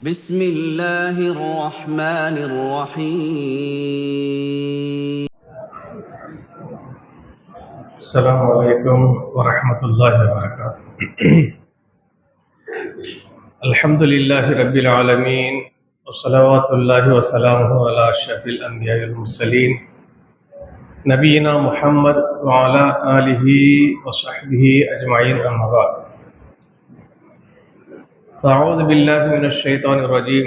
بسم الله الرحمن الرحيم السلام عليكم ورحمة الله وبركاته. الحمد لله رب العالمين وصلوات الله وسلامه على أشرف الأنبياء والمرسلين نبينا محمد وعلى آله وصحبه أجمعين أما بعد. أعوذ بالله من الشيطان الرجيم.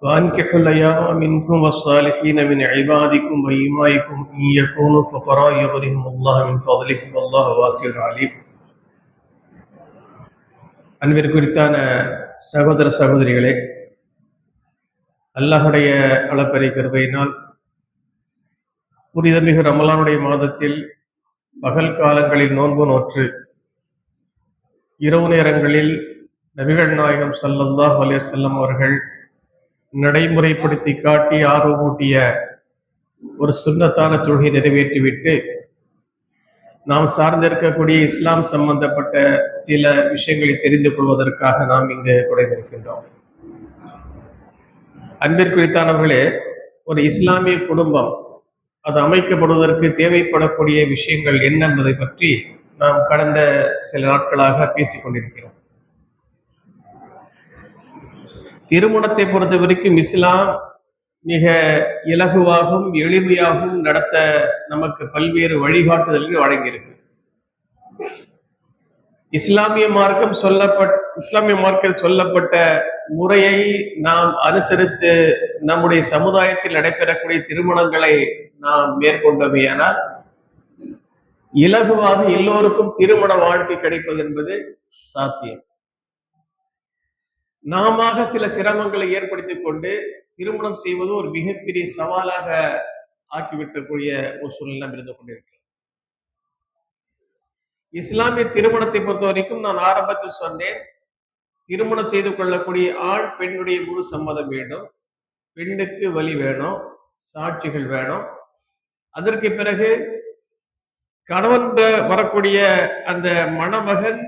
وأنكحوا الأيام منكم والصالحين من عبادكم وإمائكم إن يكونوا فقراء يغنيهم الله من فضله والله واسع عليم. அன்பிற்குரித்தான சகோதர சகோதரிகளே, அல்லாஹுடைய அளப்பரிய கிருபையினால் புனிதமிகு ரமலானுடைய மாதத்தில் பகல் காலங்களில் நோன்பு நோற்று இரவு நேரங்களில் நபிகள் நாயகம் ஸல்லல்லாஹு அலைஹி வஸல்லம் அவர்கள் நடைமுறைப்படுத்தி காட்டி ஆர்வமூட்டிய ஒரு சுன்னத்தான தொழுகை நிறைவேற்றிவிட்டு நாம் சார்ந்திருக்கக்கூடிய இஸ்லாம் சம்பந்தப்பட்ட சில விஷயங்களை தெரிந்து கொள்வதற்காக நாம் இங்கு குறைந்திருக்கின்றோம். அன்பிற்குரித்தானவர்களே, ஒரு இஸ்லாமிய குடும்பம் அது அமைக்கப்படுவதற்கு தேவைப்படக்கூடிய விஷயங்கள் என்ன என்பதை பற்றி நாம் கடந்த சில நாட்களாக பேசிக் கொண்டிருக்கிறோம். திருமணத்தை பொறுத்த வரைக்கும் இஸ்லாம் மிக இலகுவாகவும் எளிமையாகவும் நடத்த நமக்கு பல்வேறு வழிகாட்டுதல்கள் வழங்கியிருக்கு. இஸ்லாமிய மார்க்கத்தில் சொல்லப்பட்ட முறையை நாம் அனுசரித்து நம்முடைய சமுதாயத்தில் நடைபெறக்கூடிய திருமணங்களை நாம் மேற்கொண்டமையானால் இலகுவாக எல்லோருக்கும் திருமண வாழ்க்கை கிடைப்பது என்பது சாத்தியம். நாம சில சிரமங்களை ஏற்படுத்திக் கொண்டு திருமணம் செய்வது ஒரு மிகப்பெரிய சவாலாக ஆக்கிவிட்டக்கூடிய ஒரு சூழ்நிலை இருந்து கொண்டிருக்கிறது. இஸ்லாமிய திருமணத்தை பொறுத்த வரைக்கும் நான் ஆரம்பத்தில் சொன்னேன், திருமணம் செய்து கொள்ளக்கூடிய ஆண் பெண்ணுடைய முழு சம்மதம் வேண்டும், பெண்ணுக்கு வழி வேணும், சாட்சிகள் வேணும். அதற்கு பிறகு கணவன் வரக்கூடிய அந்த மணமகன்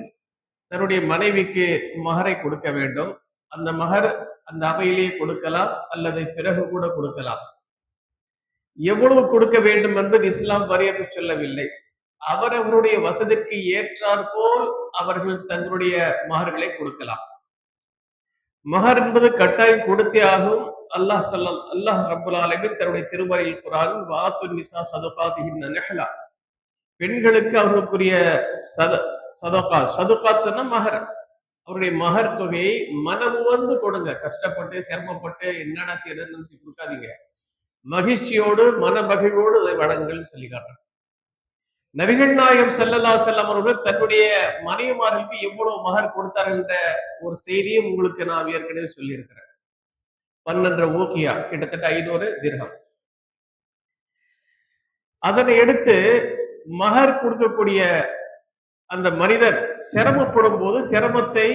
தன்னுடைய மனைவிக்கு மகரை கொடுக்க வேண்டும். அந்த மகர் அந்த அவையிலேயே கொடுக்கலாம் அல்லது பிறகு கூட கொடுக்கலாம். எவ்வளவு கொடுக்க வேண்டும் என்பது இஸ்லாம் வரையறை சொல்லவில்லை. அவரவருடைய வசதிக்கு ஏற்றாற்போல் அவர்கள் தங்களுடைய மகர்களை கொடுக்கலாம். மகர் என்பது கட்டாயம் கொடுத்தே ஆகும். அல்லாஹ் ரப்புல் ஆலமீன் தன்னுடைய திருமறையில் குர்ஆனில் வாத்து நிசா சதகாத்திஹின்ன நிஹ்லா, பெண்களுக்கு அவர்களுக்குரிய சதுகாத் சொன்ன மகர், அவருடைய மகர் தொகையை மனமுவந்து கொடுங்க. கஷ்டப்பட்டு சிரமப்பட்டு என்னடா செய்யறதுன்னு நினைச்சு கொடுக்காதீங்க. மகிழ்ச்சியோடு மன மகிழ்வோடு அதை வழங்குங்கள் சொல்லி காட்டுறாங்க. நபிகள் நாயகம் ஸல்லல்லாஹு அலைஹி வஸல்லம் அவர்கள் தன்னுடைய மனைவிமார்களுக்கு எவ்வளவு மகர் கொடுத்தார்கள் என்ற ஒரு செய்தியும் உங்களுக்கு நான் ஏற்கனவே சொல்லி இருக்கிறேன். 12 ஊக்கியா, கிட்டத்தட்ட 500 திர்ஹம். அதனை எடுத்து மகர் கொடுக்கக்கூடிய அந்த மனிதர் சிரமப்படும் போது சிரமத்தை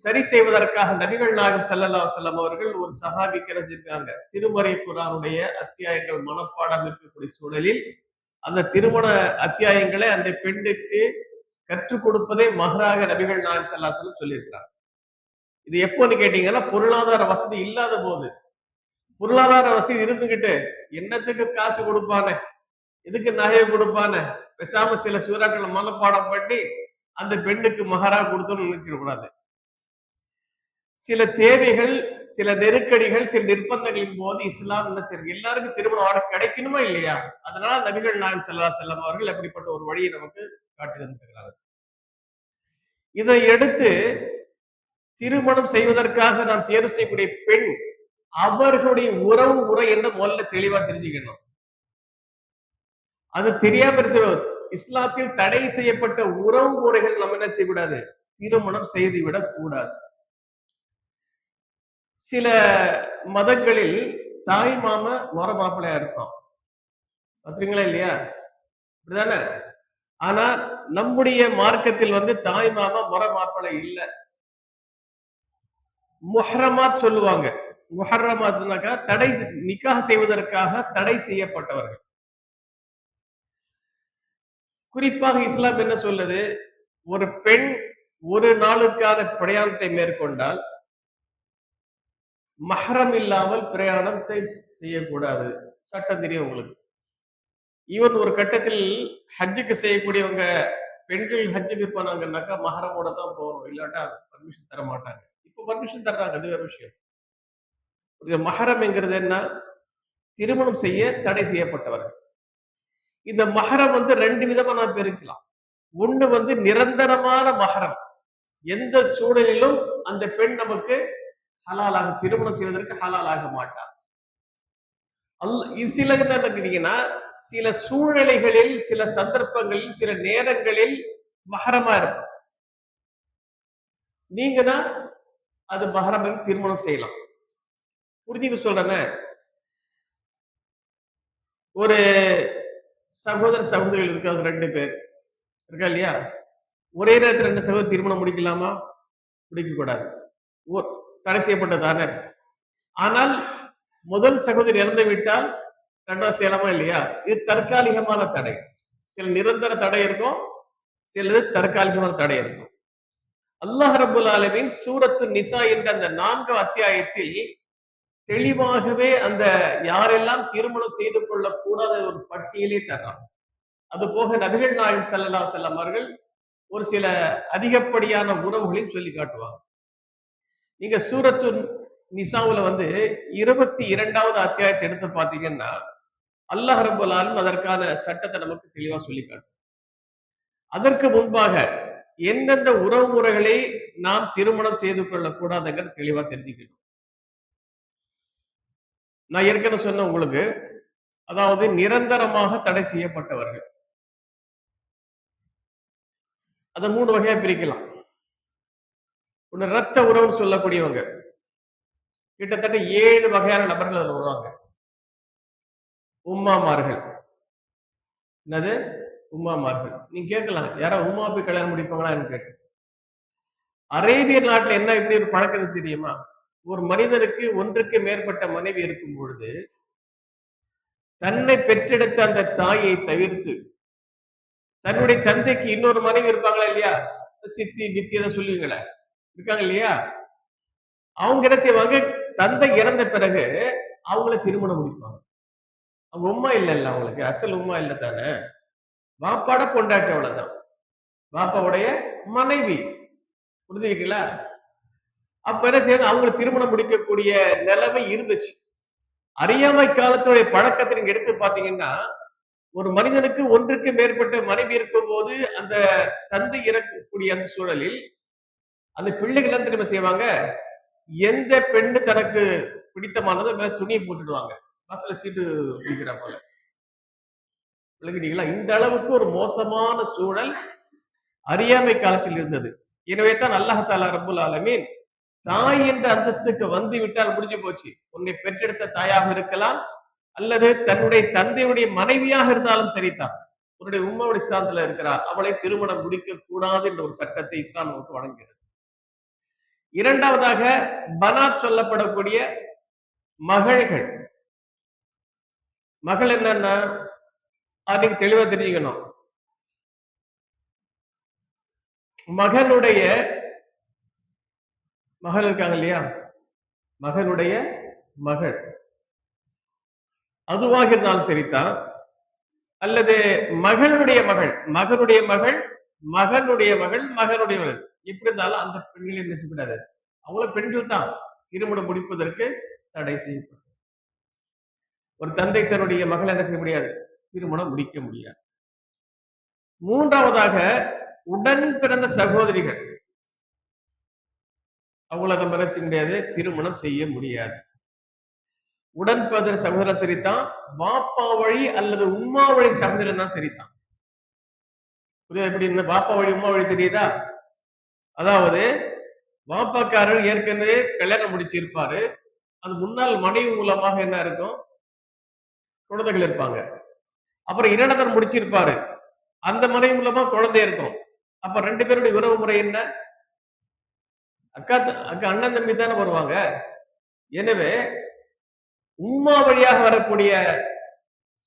சரி செய்வதற்காக நபிகள் நாயகம் ஸல்லல்லாஹு அலைஹி வஸல்லம் அவர்கள் ஒரு சஹாபிக்கு இருக்காங்க. திருமறை குர்ஆனுடைய அத்தியாயங்கள் மனப்பாடம் இருக்கக்கூடிய சூழலில் அந்த திருமண அத்தியாயங்களை அந்த பெண்ணுக்கு கற்றுக் கொடுப்பதே மகராக நபிகள் நாயகம் ஸல்லல்லாஹு அலைஹி வஸல்லம் சொல்லியிருக்கிறாங்க. இது எப்போன்னு கேட்டீங்கன்னா, பொருளாதார வசதி இல்லாத போது. பொருளாதார வசதி இருந்துகிட்டு என்னத்துக்கு காசு கொடுப்பானே, எதுக்கு நகையை கொடுப்பானே, பேசாம சில சூறாக்களை மனப்பாடம் பண்ணி அந்த பெண்ணுக்கு மகரா கொடுத்தோம்னு நினைச்சிட கூடாது. சில தேவைகள், சில நெருக்கடிகள், சில நிர்பந்தங்களின் போது இஸ்லாம் என்ன செய்யும், எல்லாருக்கும் திருமணம் வாழ்க்கை கிடைக்கணுமா இல்லையா? அதனால நபிகள் நாயகம் ஸல்லல்லாஹு அலைஹி வஸல்லம் அவர்கள் அப்படிப்பட்ட ஒரு வழியை நமக்கு காட்டி தந்திருக்கிறார்கள். இதை எடுத்து திருமணம் செய்வதற்காக நாம் தேர்வு செய்யக்கூடிய பெண் அவர்களுடைய உறவு முறை என்ன முதல்ல தெளிவா தெரிஞ்சுக்கணும். அது தெரியாம இஸ்லாத்தில் தடை செய்யப்பட்ட உறவு முறைகள் நம்ம என்ன செய்யக்கூடாது, திருமணம் செய்து விடக் கூடாது. சில மதங்களில் தாய் மாம முற மாப்பிள்ளையா இருக்கும், பாத்தீங்களா இல்லையா? அப்படிதானே? ஆனா நம்முடைய மார்க்கத்தில் தாய் மாமா முற மாப்பிள்ளை இல்ல. முஹர்ரமாத் சொல்லுவாங்க. முஹர்ரமாத்னாக்கா தடை, நிக்காஹ் செய்வதற்காக தடை செய்யப்பட்டவர்கள். குறிப்பாக இஸ்லாம் என்ன சொல்லுது, ஒரு பெண் ஒரு நாளுக்கான பிரயாணத்தை மேற்கொண்டால் மஹரம் இல்லாமல் பிரயாணத்தை செய்யக்கூடாது. சட்டம் தெரியும் உங்களுக்கு. ஈவன் ஒரு கட்டத்தில் ஹஜ்ஜுக்கு செய்யக்கூடியவங்க பெண்கள் ஹஜ்ஜுக்கு போனாங்கன்னாக்கா மஹரமோட தான் போகணும். இல்லாட்டா பர்மிஷன் தர மாட்டாங்க. இப்ப பர்மிஷன் தர்றாங்க. அது வேற விஷயம். இது மஹரம்ங்கிறது என்ன? திருமணம் செய்ய தடை செய்யப்பட்டவர்கள். இந்த மஹரம் வந்து 2 விதமா நாம் பிரிக்கலாம். ஒண்ணு வந்து நிரந்தரமான மஹரம். எந்த சூழலிலும் அந்த பெண் நமக்கு ஹலாலாக திருமணம் செய்வதற்கு ஹலாலாக மாட்டார். சில என்ன கேட்டீங்கன்னா, சில சூழ்நிலைகளில், சில சந்தர்ப்பங்களில், சில நேரங்களில் மஹரமா இருக்கும். நீங்க தான் அது மஹரம் திருமணம் செய்யலாம். புரிஞ்சுக்க சொல்றேன்னு, ஒரு சகோதர சகோதரிகள் இருக்காங்க 2 பேர் இருக்கா இல்லையா? ஒரே நேரத்தில் 2 சகோதரி திருமணம் முடிக்கலாமா? முடிக்க கூடாது. தடை செய்யப்பட்டதானே. ஆனால் முதல் சகோதரி இறந்து விட்டால் 2வது செய்யலாமா இல்லையா? இது தற்காலிகமான தடை. சில நிரந்தர தடை இருக்கும், சிலது தற்காலிகமான தடை இருக்கும். அல்லாஹ் ரப்பல் ஆலமீன் சூரத்து நிசா என்ற அந்த 4 அத்தியாயத்தில் தெளிவாகவே அந்த யாரெல்லாம் திருமணம் செய்து கொள்ளக்கூடாத ஒரு பட்டியலே தர்றாங்க. அது போக நபிகள் நாயகம் ஸல்லல்லாஹு அலைஹி வஸல்லம் அவர்கள் ஒரு சில அதிகப்படியான உறவுகளையும் சொல்லி காட்டுவாங்க. நீங்க சூரத்து நிசாவுல வந்து 22வது அத்தியாயத்தை எடுத்து பாத்தீங்கன்னா, அல்லாஹ் ரப்பல் ஆலமீன் அதற்கான சட்டத்தை நமக்கு தெளிவா சொல்லி காட்டும். அதற்கு முன்பாக எந்தெந்த உறவு முறைகளை நாம் திருமணம் செய்து கொள்ளக்கூடாதுங்கிறது தெளிவா தெரிஞ்சுக்கணும். நான் ஏற்கனவே சொன்ன உங்களுக்கு, அதாவது நிரந்தரமாக தடை செய்யப்பட்டவர்கள். அதை 3 வகையா பிரிக்கலாம். ஒண்ணு ரத்த உறவுன்னு சொல்லக்கூடியவங்க. கிட்டத்தட்ட 7 வகையான நபர்கள் அதுல வருவாங்க. உம்மாமார்கள். என்னது? உம்மாமார்கள். நீங்க கேட்கலாம், யாரா உம்மா போய் கல்யாணம் முடிப்பாங்களான்னு கேட்டு. அரேபிய நாட்டுல என்ன இப்படி ஒரு பழக்கம் தெரியுமா? ஒரு மனிதனுக்கு ஒன்றுக்கு மேற்பட்ட மனைவி இருக்கும் பொழுது தன்னை பெற்றெடுத்த அந்த தாயை தவிர்த்து தன்னுடைய தந்தைக்கு இன்னொரு மனைவி இருப்பாங்களா இல்லையா? சித்தி பித்தி சொல்லுவீங்களே, இருக்காங்க இல்லையா? அவங்க என்ன செய்வாங்க? தந்தை இறந்த பிறகு அவங்கள திருமணம் முடிப்பாங்க. அவங்க உம்மா இல்லைல்ல, அவங்களுக்கு அசல் உம்மா இல்லை தானே. வாப்பாட கொண்டாட்டி, அவ்வளவுதான். வாப்பாவுடைய மனைவி. புரிஞ்சுக்கிட்டீங்களா? அப்ப என்ன செய்யணும்? அவங்களை திருமணம் முடிக்கக்கூடிய நிலைமை இருந்துச்சு. அறியாமை காலத்துடைய பழக்கத்தை நீங்க எடுத்து பாத்தீங்கன்னா, ஒரு மனிதனுக்கு ஒன்றுக்கு மேற்பட்ட மனைவி இருக்கும் போது அந்த தந்தை இறக்கக்கூடிய அந்த சூழலில் அந்த பிள்ளைகள் என்ன தெரியுமா செய்வாங்க? எந்த பெண்ணு தனக்கு பிடித்தமானதோ மேல துணியை போட்டுடுவாங்க. வாசல சீட்டு பிடிக்கிற போல. விளங்கிட்டீங்களா? இந்த அளவுக்கு ஒரு மோசமான சூழல் அறியாமை காலத்தில் இருந்தது. எனவே தான் அல்லாஹ் தஆலா ரப்பல் ஆலமீன் தாய் என்ற அந்தஸ்துக்கு வந்து விட்டால் முடிஞ்சு போச்சு. உன்னை பெற்றெடுத்த தாயாக இருக்கலாம், அல்லது தன்னுடைய தந்தையுடைய மனைவியாக இருந்தாலும் சரிதான். உன்னுடைய உம்மாவுடைய ஸ்தானத்துல இருக்கிறார், அவளை திருமணம் முடிக்க கூடாது என்ற ஒரு சட்டத்தை இஸ்லாம் நமக்கு வழங்குகிறது. இரண்டாவதாக பனாத் சொல்லப்படக்கூடிய மகள்கள். மகள் என்னன்னா, அதுக்கு தெளிவா தெரிஞ்சுக்கணும். மகனுடைய மகள் இருக்காங்க இல்லையா? மகனுடைய மகள் அதுவாக இருந்தாலும் சரிதான், அல்லது மகளுடைய மகள், மகனுடைய மகள், மகனுடைய மகள், மகனுடைய மகள், இப்படி இருந்தாலும் அந்த பெண்களை என்ன செய்யக்கூடாது? அவங்கள பெண்கள் தான் திருமணம் முடிப்பதற்கு தடை செய்யப்படும். ஒரு தந்தை தன்னுடைய மகள் என்ன செய்ய முடியாது? திருமணம் முடிக்க முடியாது. மூன்றாவதாக உடன் பிறந்த சகோதரிகள், அவங்கள நம்ம என்ன செய்ய முடியாது? திருமணம் செய்ய முடியாது. உடன் பிறந்த சகோதரன் சரிதான், பாப்பா வழி அல்லது உம்மா வழி சகோதரன் தான் சரிதான். புரியுது? எப்படி இந்த பாப்பா வழி உம்மா வழி தெரியுதா? அதாவது பாப்பாக்காரர் ஏற்கனவே கல்யாணம் முடிச்சிருப்பாரு, அது முன்னாள் மனைவி மூலமாக என்ன இருக்கும்? குழந்தைகள் இருப்பாங்க. அப்புறம் இரண்டாவது முடிச்சிருப்பாரு, அந்த மனைவி மூலமா குழந்தை இருக்கும். அப்ப 2 பேருடைய உறவு முறை என்ன? அக்கா அக்கா அண்ணன் தம்பி தானே வருவாங்க. எனவே உம்மா வழியாக வரக்கூடிய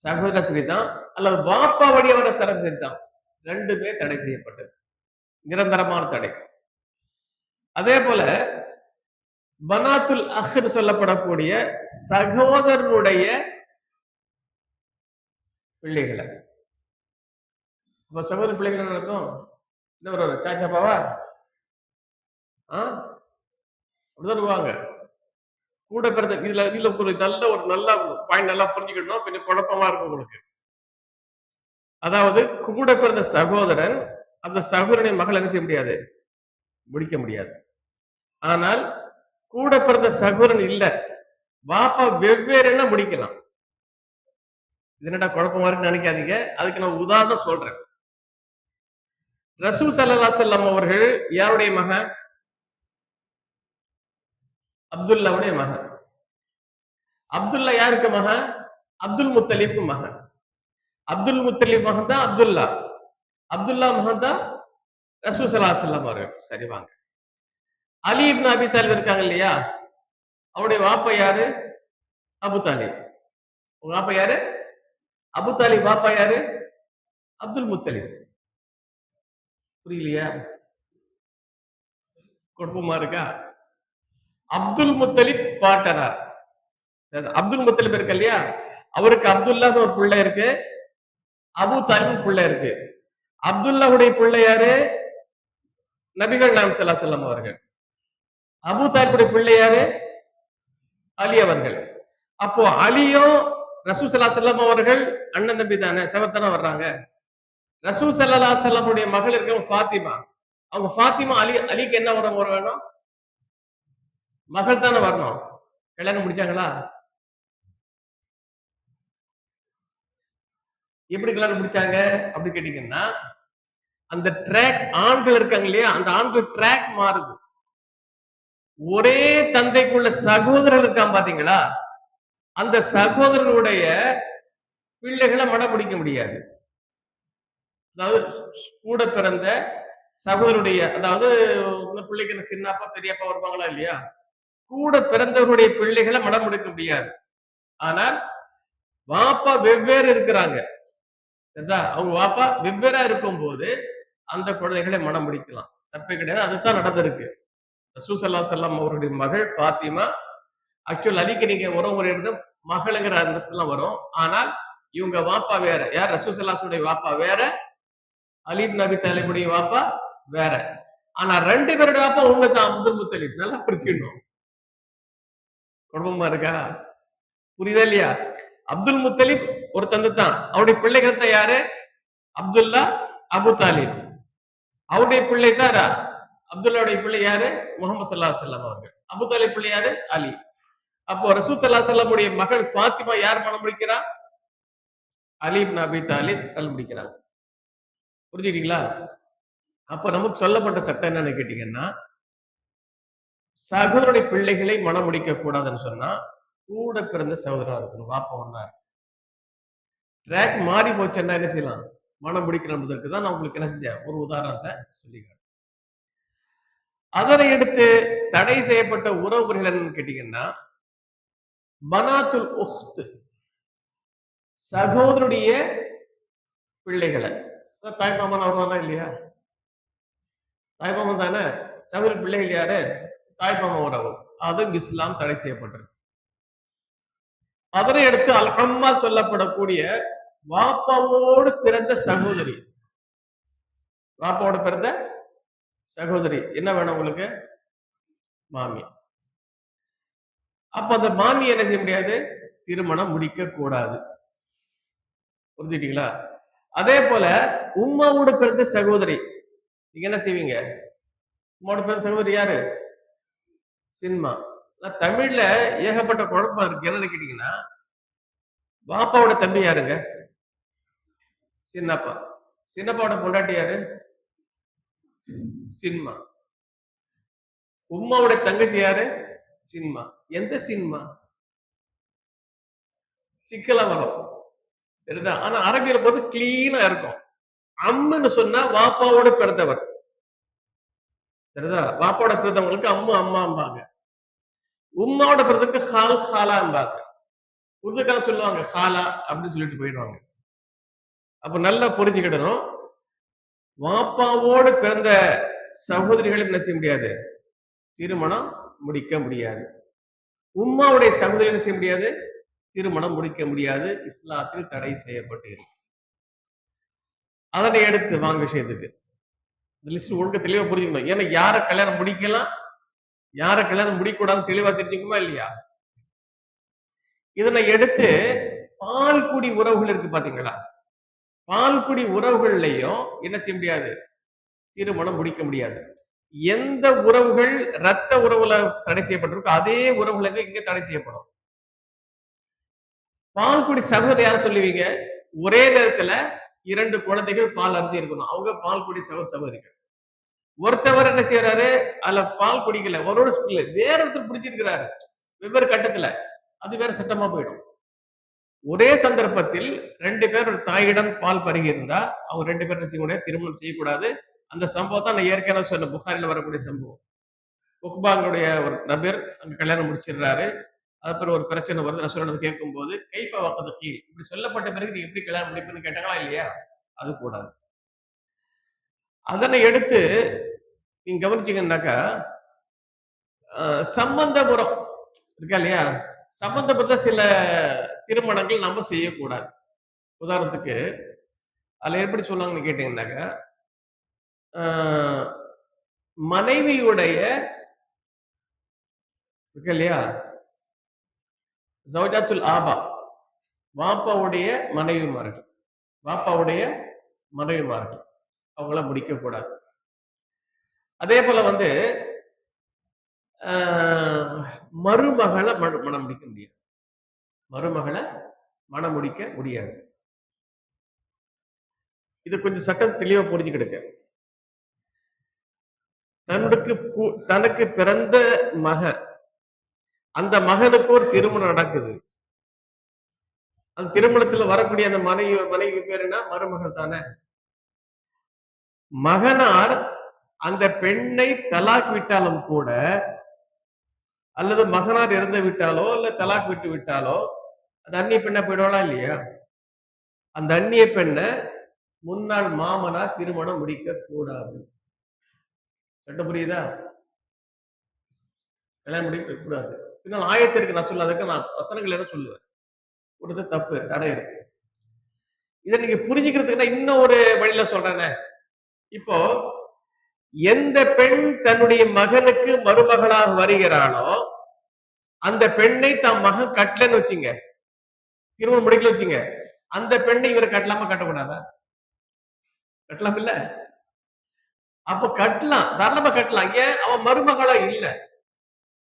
சகோதர சரிதான், அல்லது பாப்பா வழியாக வர சகோதர சரிதான், 2மே தடை செய்யப்பட்டது. நிரந்தரமான தடை. அதே போல பனாத்துல் அஹ்னு சொல்லப்படக்கூடிய சகோதரனுடைய பிள்ளைகளை. அப்ப சகோதர பிள்ளைகள் நடக்கும் என்ன வருவாரு? சாச்சாப்பாவா? அப்படிதான் வருவாங்க. கூட பிறந்த இதுல இதுல ஒரு நல்ல பாயிண்ட் நல்லா புரிஞ்சுக்கணும். கொஞ்சம் குழப்பமா இருக்கும் உங்களுக்கு. அதாவது கூட பிறந்த சகோதரன் அந்த சகோதரனின் மகள் என்ன செய்ய முடியாது? முடிக்க முடியாது. ஆனால் கூட பிறந்த சகோதரன் இல்ல, வாப்பா வெவ்வேறுன்னா முடிக்கலாம். இது என்னடா குழப்பமா இருக்குன்னு நினைக்காதீங்க. அதுக்கு நான் உதாரணம் சொல்றேன். ரசூல் ஸல்லல்லாஹு அலைஹி வஸல்லம் அவர்கள் யாருடைய மகன்? அப்துல்லாவுடைய மகன். அப்துல்லா யாருக்கு மகன்? அப்துல் முத்தலிப் மகன். அப்துல் முத்தலிப் மகன் தான் அப்துல்லா. அப்துல்லா மகன் தான் ரசூல் ஸல்லல்லாஹு அலைஹி வஸல்லம் அவர்கள். சரி வாங்க. அலி இப்னு அபி தாலிப் இருக்காங்க இல்லையா? அவருடைய வாப்பா யாரு? அபு தாலிப். உங்க வாப்பா யாரு? அபு தாலிப் வாப்பா யாரு? அப்துல் முத்தலிப். புரியலையா? குழப்பமா இருக்கா? அப்துல் முத்தலிப் பாட்டனார். அப்துல் முத்தலிப் இருக்கு இல்லையா? அவருக்கு அப்துல்லான்னு ஒரு பிள்ளை இருக்கு, அபு தாலிப் பிள்ளை இருக்கு. அப்துல்லாவுடைய பிள்ளை யாரு? நபிகள் நாயகம் ஸல்லல்லாஹு அலைஹி வஸல்லம் அவர்கள். அபு தாலிபுடைய பிள்ளை யாரு? அலி அவர்கள். அப்போ அலியும் ரசூல் ஸல்லல்லாஹு அலைஹி வஸல்லம் அவர்கள் அண்ணன் தம்பி தானே, செவத்தானே வர்றாங்க. ரசூல் ஸல்லல்லாஹு அலைஹி வஸல்லமுடைய மகள் இருக்கவங்க ஃபாத்திமா. அவங்க ஃபாத்திமா அலிக்கு என்ன உறவு வேணும்? மகள் தானே வரணும். கல்யாணம் முடிச்சாங்களா? எப்படி கல்யாணம் முடிச்சாங்க அப்படி கேட்டீங்கன்னா, அந்த ட்ராக் ஆண்கள் இருக்காங்க இல்லையா, அந்த ஆண்கள் ட்ராக் மாறுது. ஒரே தந்தைக்குள்ள சகோதரர் இருக்கான் பாத்தீங்களா, அந்த சகோதரனுடைய பிள்ளைகளை மனம் முடிக்க முடியாது. அதாவது கூட பிறந்த சகோதரருடைய, அதாவது உங்க பிள்ளைக்கு சின்னப்பா பெரியப்பா வருவாங்களா இல்லையா, கூட பிறந்தவருடைய பிள்ளைகளை மனம் முடிக்க முடியாது. ஆனால் வாப்பா வெவ்வேறு இருக்கிறாங்க, அவங்க வாப்பா வெவ்வேறா இருக்கும் போது அந்த குழந்தைகளை மனம் முடிக்கலாம், தப்பே கிடையாது. அதுதான் நடந்திருக்கு. ரசூல் ஸல்லல்லாஹு அலைஹி வஸல்லம் அவருடைய மகள் ஃபாத்திமா. ஆக்சுவல் அலிக்கு நீங்க உறவுமுறை இருந்து மகளுங்கிற அந்தஸ்துலாம் வரும். ஆனால் இவங்க வாப்பா வேற. யார்? ரசூல் ஸல்லல்லாஹு அலைஹி வஸல்லம் வாப்பா வேற, அலி இப்னு அபி தாலிபுடைய வாப்பா வேற. ஆனா ரெண்டு பேருடைய வாப்பா ஒண்ணுதான், அப்துல் முத்தலிப். நல்லா புரிஞ்சுக்கணும். குடும்பமா இருக்கா? புரியுதா இல்லையா? அப்துல் முத்தலிப் ஒரு தந்தை தான். அவருடைய பிள்ளைகள் தான் யாரு? அப்துல்லா, அபு தாலிப். அவருடைய பிள்ளை தான் அப்துல்லாவுடைய பிள்ளை யாரு? முகமது ஸல்லல்லாஹு அலைஹி வஸல்லம் அவர்கள். அபு தாலிப் பிள்ளை யாரு? அலி. அப்போ ரசூல் ஸல்லல்லாஹு அலைஹி வஸல்லமுடைய மகள் ஃபாத்திமா யார் மனம் முடிக்கிறா? அலி இப்னு அபி தாலிப் மனம் முடிக்கிறாங்க. புரிஞ்சுக்கிட்டீங்களா? அப்ப நமக்கு சொல்லப்பட்ட சட்டம் என்னன்னு கேட்டீங்கன்னா, சகோதரனுடைய பிள்ளைகளை மனம் முடிக்க கூடாதுன்னு சொன்னா கூட பிறந்த சகோதரா இருக்கணும், வாப்பா ஒண்ணா. ட்ராக் மாறி போச்சுன்னா என்ன செய்யலாம்? மனம் முடிக்கிறதுக்கு தான் நான் உங்களுக்கு என்ன செஞ்சேன், ஒரு உதாரணத்தை சொல்லிக்கிறேன். அதனை எடுத்து தடை செய்யப்பட்ட உறவுகள் என்னன்னு கேட்டீங்கன்னா, பனாத்துல் உஹ்த், சகோதரனுடைய பிள்ளைகளை. தாய்மாமன் வருவானா இல்லையா? தாய்மாமன் தானே. சகோதர பிள்ளைகள் யாரு? தாய்மாமன் உறவு. அது இஸ்லாம் தடை செய்யப்பட்டிருக்கு. அதனை அடுத்து அல் அம்மா சொல்லப்படக்கூடிய வாப்பாவோடு பிறந்த சகோதரி. வாப்பாவோடு பிறந்த சகோதரி என்ன வேணும் உங்களுக்கு? மாமி. அப்ப அந்த மாமி என்ன செய்ய முடியாது? திருமணம் முடிக்க கூடாது. புரிஞ்சுட்டீங்களா? அதே போல உம்மாவோடு பிறந்த சகோதரி நீங்க என்ன செய்வீங்க? உம்மாவோட பிறந்த சகோதரி யாரு? சின்மா. தமிழ்ல ஏகப்பட்ட குழப்பம் இருக்கு. என்னன்னு கேட்டீங்கன்னா, பாப்பாவோட தம்பி யாருங்க? சின்னப்பா. சின்னப்பாவோட பொண்டாட்டி யாரு? சின்மா. உம்மாவோட தங்கச்சி யாரு? சின்மா. எந்த சின்மா? சிக்கலா வரும். சரிதா? ஆனா அரபியில போது கிளீனா இருக்கும். அம்முன்னு சொன்னா வாப்பாவோட பிறந்தவர். சரிதா? வாப்பாவோட பிறந்தவங்களுக்கு அம்மு அம்மாம்பாங்க. உம்மாவோட பிறந்தவருக்கு ஹால் ஹாலாம்பாங்க. உருதுக்கார சொல்லுவாங்க ஹாலா அப்படின்னு சொல்லிட்டு போயிடுவாங்க. அப்ப நல்லா புரிஞ்சுக்கிடணும். வாப்பாவோடு பிறந்த சகோதரிகளை என்ன செய்ய முடியாது? திருமணம் முடிக்க முடியாது. உம்மாவுடைய சகோதரி என்ன செய்ய முடியாது, திருமணம் முடிக்க முடியாது, இஸ்லாத்தில் தடை செய்யப்பட்டு இருக்கு. அதனை எடுத்து வாங்க விஷயத்துக்கு லிஸ்ட் ஒழுங்கு தெளிவா புரிஞ்சுக்கணும். ஏன்னா யார கல்யாணம் முடிக்கலாம், யார கல்யாணம் முடிக்கூடாதுன்னு தெளிவா தெரிஞ்சுக்குமா இல்லையா? இதனை எடுத்து பால்குடி உறவுகள் இருக்கு பாத்தீங்களா, பால்குடி உறவுகள்லையும் என்ன செய்ய முடியாது, திருமணம் முடிக்க முடியாது. எந்த உறவுகள் ரத்த உறவுல தடை செய்யப்பட்டிருக்கோ அதே உறவுகளுக்கு இங்க தடை செய்யப்படும். பால்குடி சகோதரி யார சொல்லுவீங்க, ஒரே நேரத்துல 2 குழந்தைகள் பால் அருந்தி இருக்கணும், அவங்க பால்குடி சகோதரிகள். ஒருத்தவர் என்ன செய்யறாரு, அதுல பால் குடிக்கல, ஒரு வேற ஒருத்தர் பிடிச்சிருக்கிறாரு வெவ்வேறு கட்டத்துல, அது வேற சட்டமா போயிடும். ஒரே சந்தர்ப்பத்தில் 2 பேர் ஒரு தாயிடம் பால் பருகி இருந்தா அவங்க 2 பேரும் செய்ய திருமணம் செய்யக்கூடாது. அந்த சம்பவத்தை நான் ஏற்கனவே சொன்ன புகாரில வரக்கூடிய சம்பவம். உக்பாங்களுடைய ஒரு நபர் அங்க கல்யாணம் முடிச்சிடுறாரு. அப்புறம் ஒரு பிரச்சனை வருது. ரசூலுல்லாஹ் கேட்கும்போது கைஃப வகத கீல், இப்படி சொல்லப்பட்ட பிறகு நீ எப்படி கல்யாணம் முடிப்பேன்னு கேட்டாங்களா இல்லையா? அது கூடாது. அதனை எடுத்து நீங்க கவனிச்சீங்கன்னாக்கா சம்பந்தபுரம் இருக்கா இல்லையா, சம்பந்தப்பட்ட சில திருமணங்கள் நம்ம செய்யக்கூடாது. உதாரணத்துக்கு அதுல எப்படி சொன்னாங்கன்னு கேட்டீங்கன்னாக்கா, மனைவியுடைய இருக்கு இல்லையா, ஜௌஜாத்துல் ஆபா, வாப்பாவுடைய மனைவிமார்கள், வாப்பாவுடைய மனைவிமார்கள் அவங்கள முடிக்க கூடாது. அதே போல வந்து மருமகளை மனம் முடிக்க முடியாது, மருமகளை மனம் முடிக்க முடியாது. இது கொஞ்சம் சட்டம் தெளிவா புரிஞ்சுக்கிடுங்க. தனக்கு பிறந்த மகன், அந்த மகனுக்கு ஒரு திருமணம் நடக்குது. அந்த திருமணத்துல வரக்கூடிய அந்த மனைவி பேர் என்ன, மருமகள் தானே. மகனார் அந்த பெண்ணை தலாக் விட்டாலும் கூட, அல்லது மகனார் இறந்து விட்டாலோ இல்ல தலாக் விட்டு விட்டாலோ, அந்த அந்நிய பெண்ணை போயிடுவாளா இல்லையா? அந்த அந்நிய பெண்ணை முன்னாள் மாமனார் திருமணம் முடிக்க கூடாது. சட்டம் புரியுதா? கல்யாணம் முடிக்க கூடாது. பின்னால் ஆயத்திற்கு நான் சொல்லுறதுக்கு நான் வசனங்கள் என்ன சொல்லுவேன், கொடுத்த தப்பு தடை இருக்கு. இதை நீங்க புரிஞ்சுக்கிறதுக்கு இன்னும் ஒரு வழியில சொல்றேன். இப்போ எந்த பெண் தன்னுடைய மகனுக்கு மருமகளாக வருகிறானோ அந்த பெண்ணை தம் மகன் கட்டலன்னு வச்சுங்க, திருமணம் முடிக்கல வச்சுங்க, அந்த பெண்ணை இவர் கட்டலாமா கட்டக்கூடாதா? கட்டலாம் இல்ல? அப்ப கட்டலாம், தாராளமா கட்டலாம். ஏன்? அவன் மருமகளா இல்ல.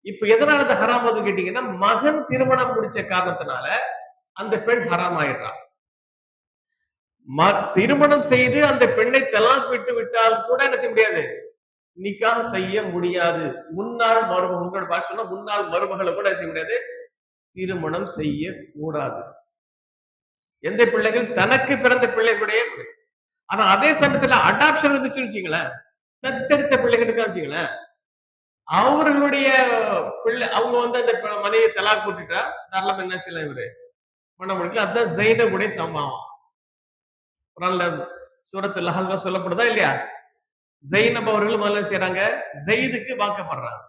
இப்ப எதனால அந்த ஹராம் வந்து கேட்டீங்கன்னா, மகன் திருமணம் முடிச்ச காரணத்தினால அந்த பெண் ஹராம் ஆயிடுறான். திருமணம் செய்து அந்த பெண்ணை தலாக் விட்டு விட்டால் கூட என்ன செய்ய முடியாது, நிக்காஹ் செய்ய முடியாது. முன்னாள் மருமகள், உங்களோட பாஷை சொன்னா முன்னாள் மருமகளை கூட செய்ய முடியாது, திருமணம் செய்ய கூடாது. எந்த பிள்ளைகள் தனக்கு பிறந்த பிள்ளைகளுடைய. ஆனா அதே சமயத்துல அடாப்ஷன் இருந்துச்சுன்னு வச்சுங்களேன், தத்தெடுத்த பிள்ளைகள் இருக்கா வச்சுங்களேன், அவர்களுடைய பிள்ளை அவங்க வந்து அந்த மனைவியை தலாக் போட்டுட்டா தாராளமா என்ன செய்யலாம், இவரு மனம் முடிக்கல. அதுதான் ஜைனபுடைய சம்பவம். சூரத்துல் அஹ்ஸாப்ல சொல்லப்படுதா இல்லையா? ஜைனப் அவர்கள் முதல்ல செய்யறாங்க, ஜெயிதுக்கு வாக்கப்படுறாங்க.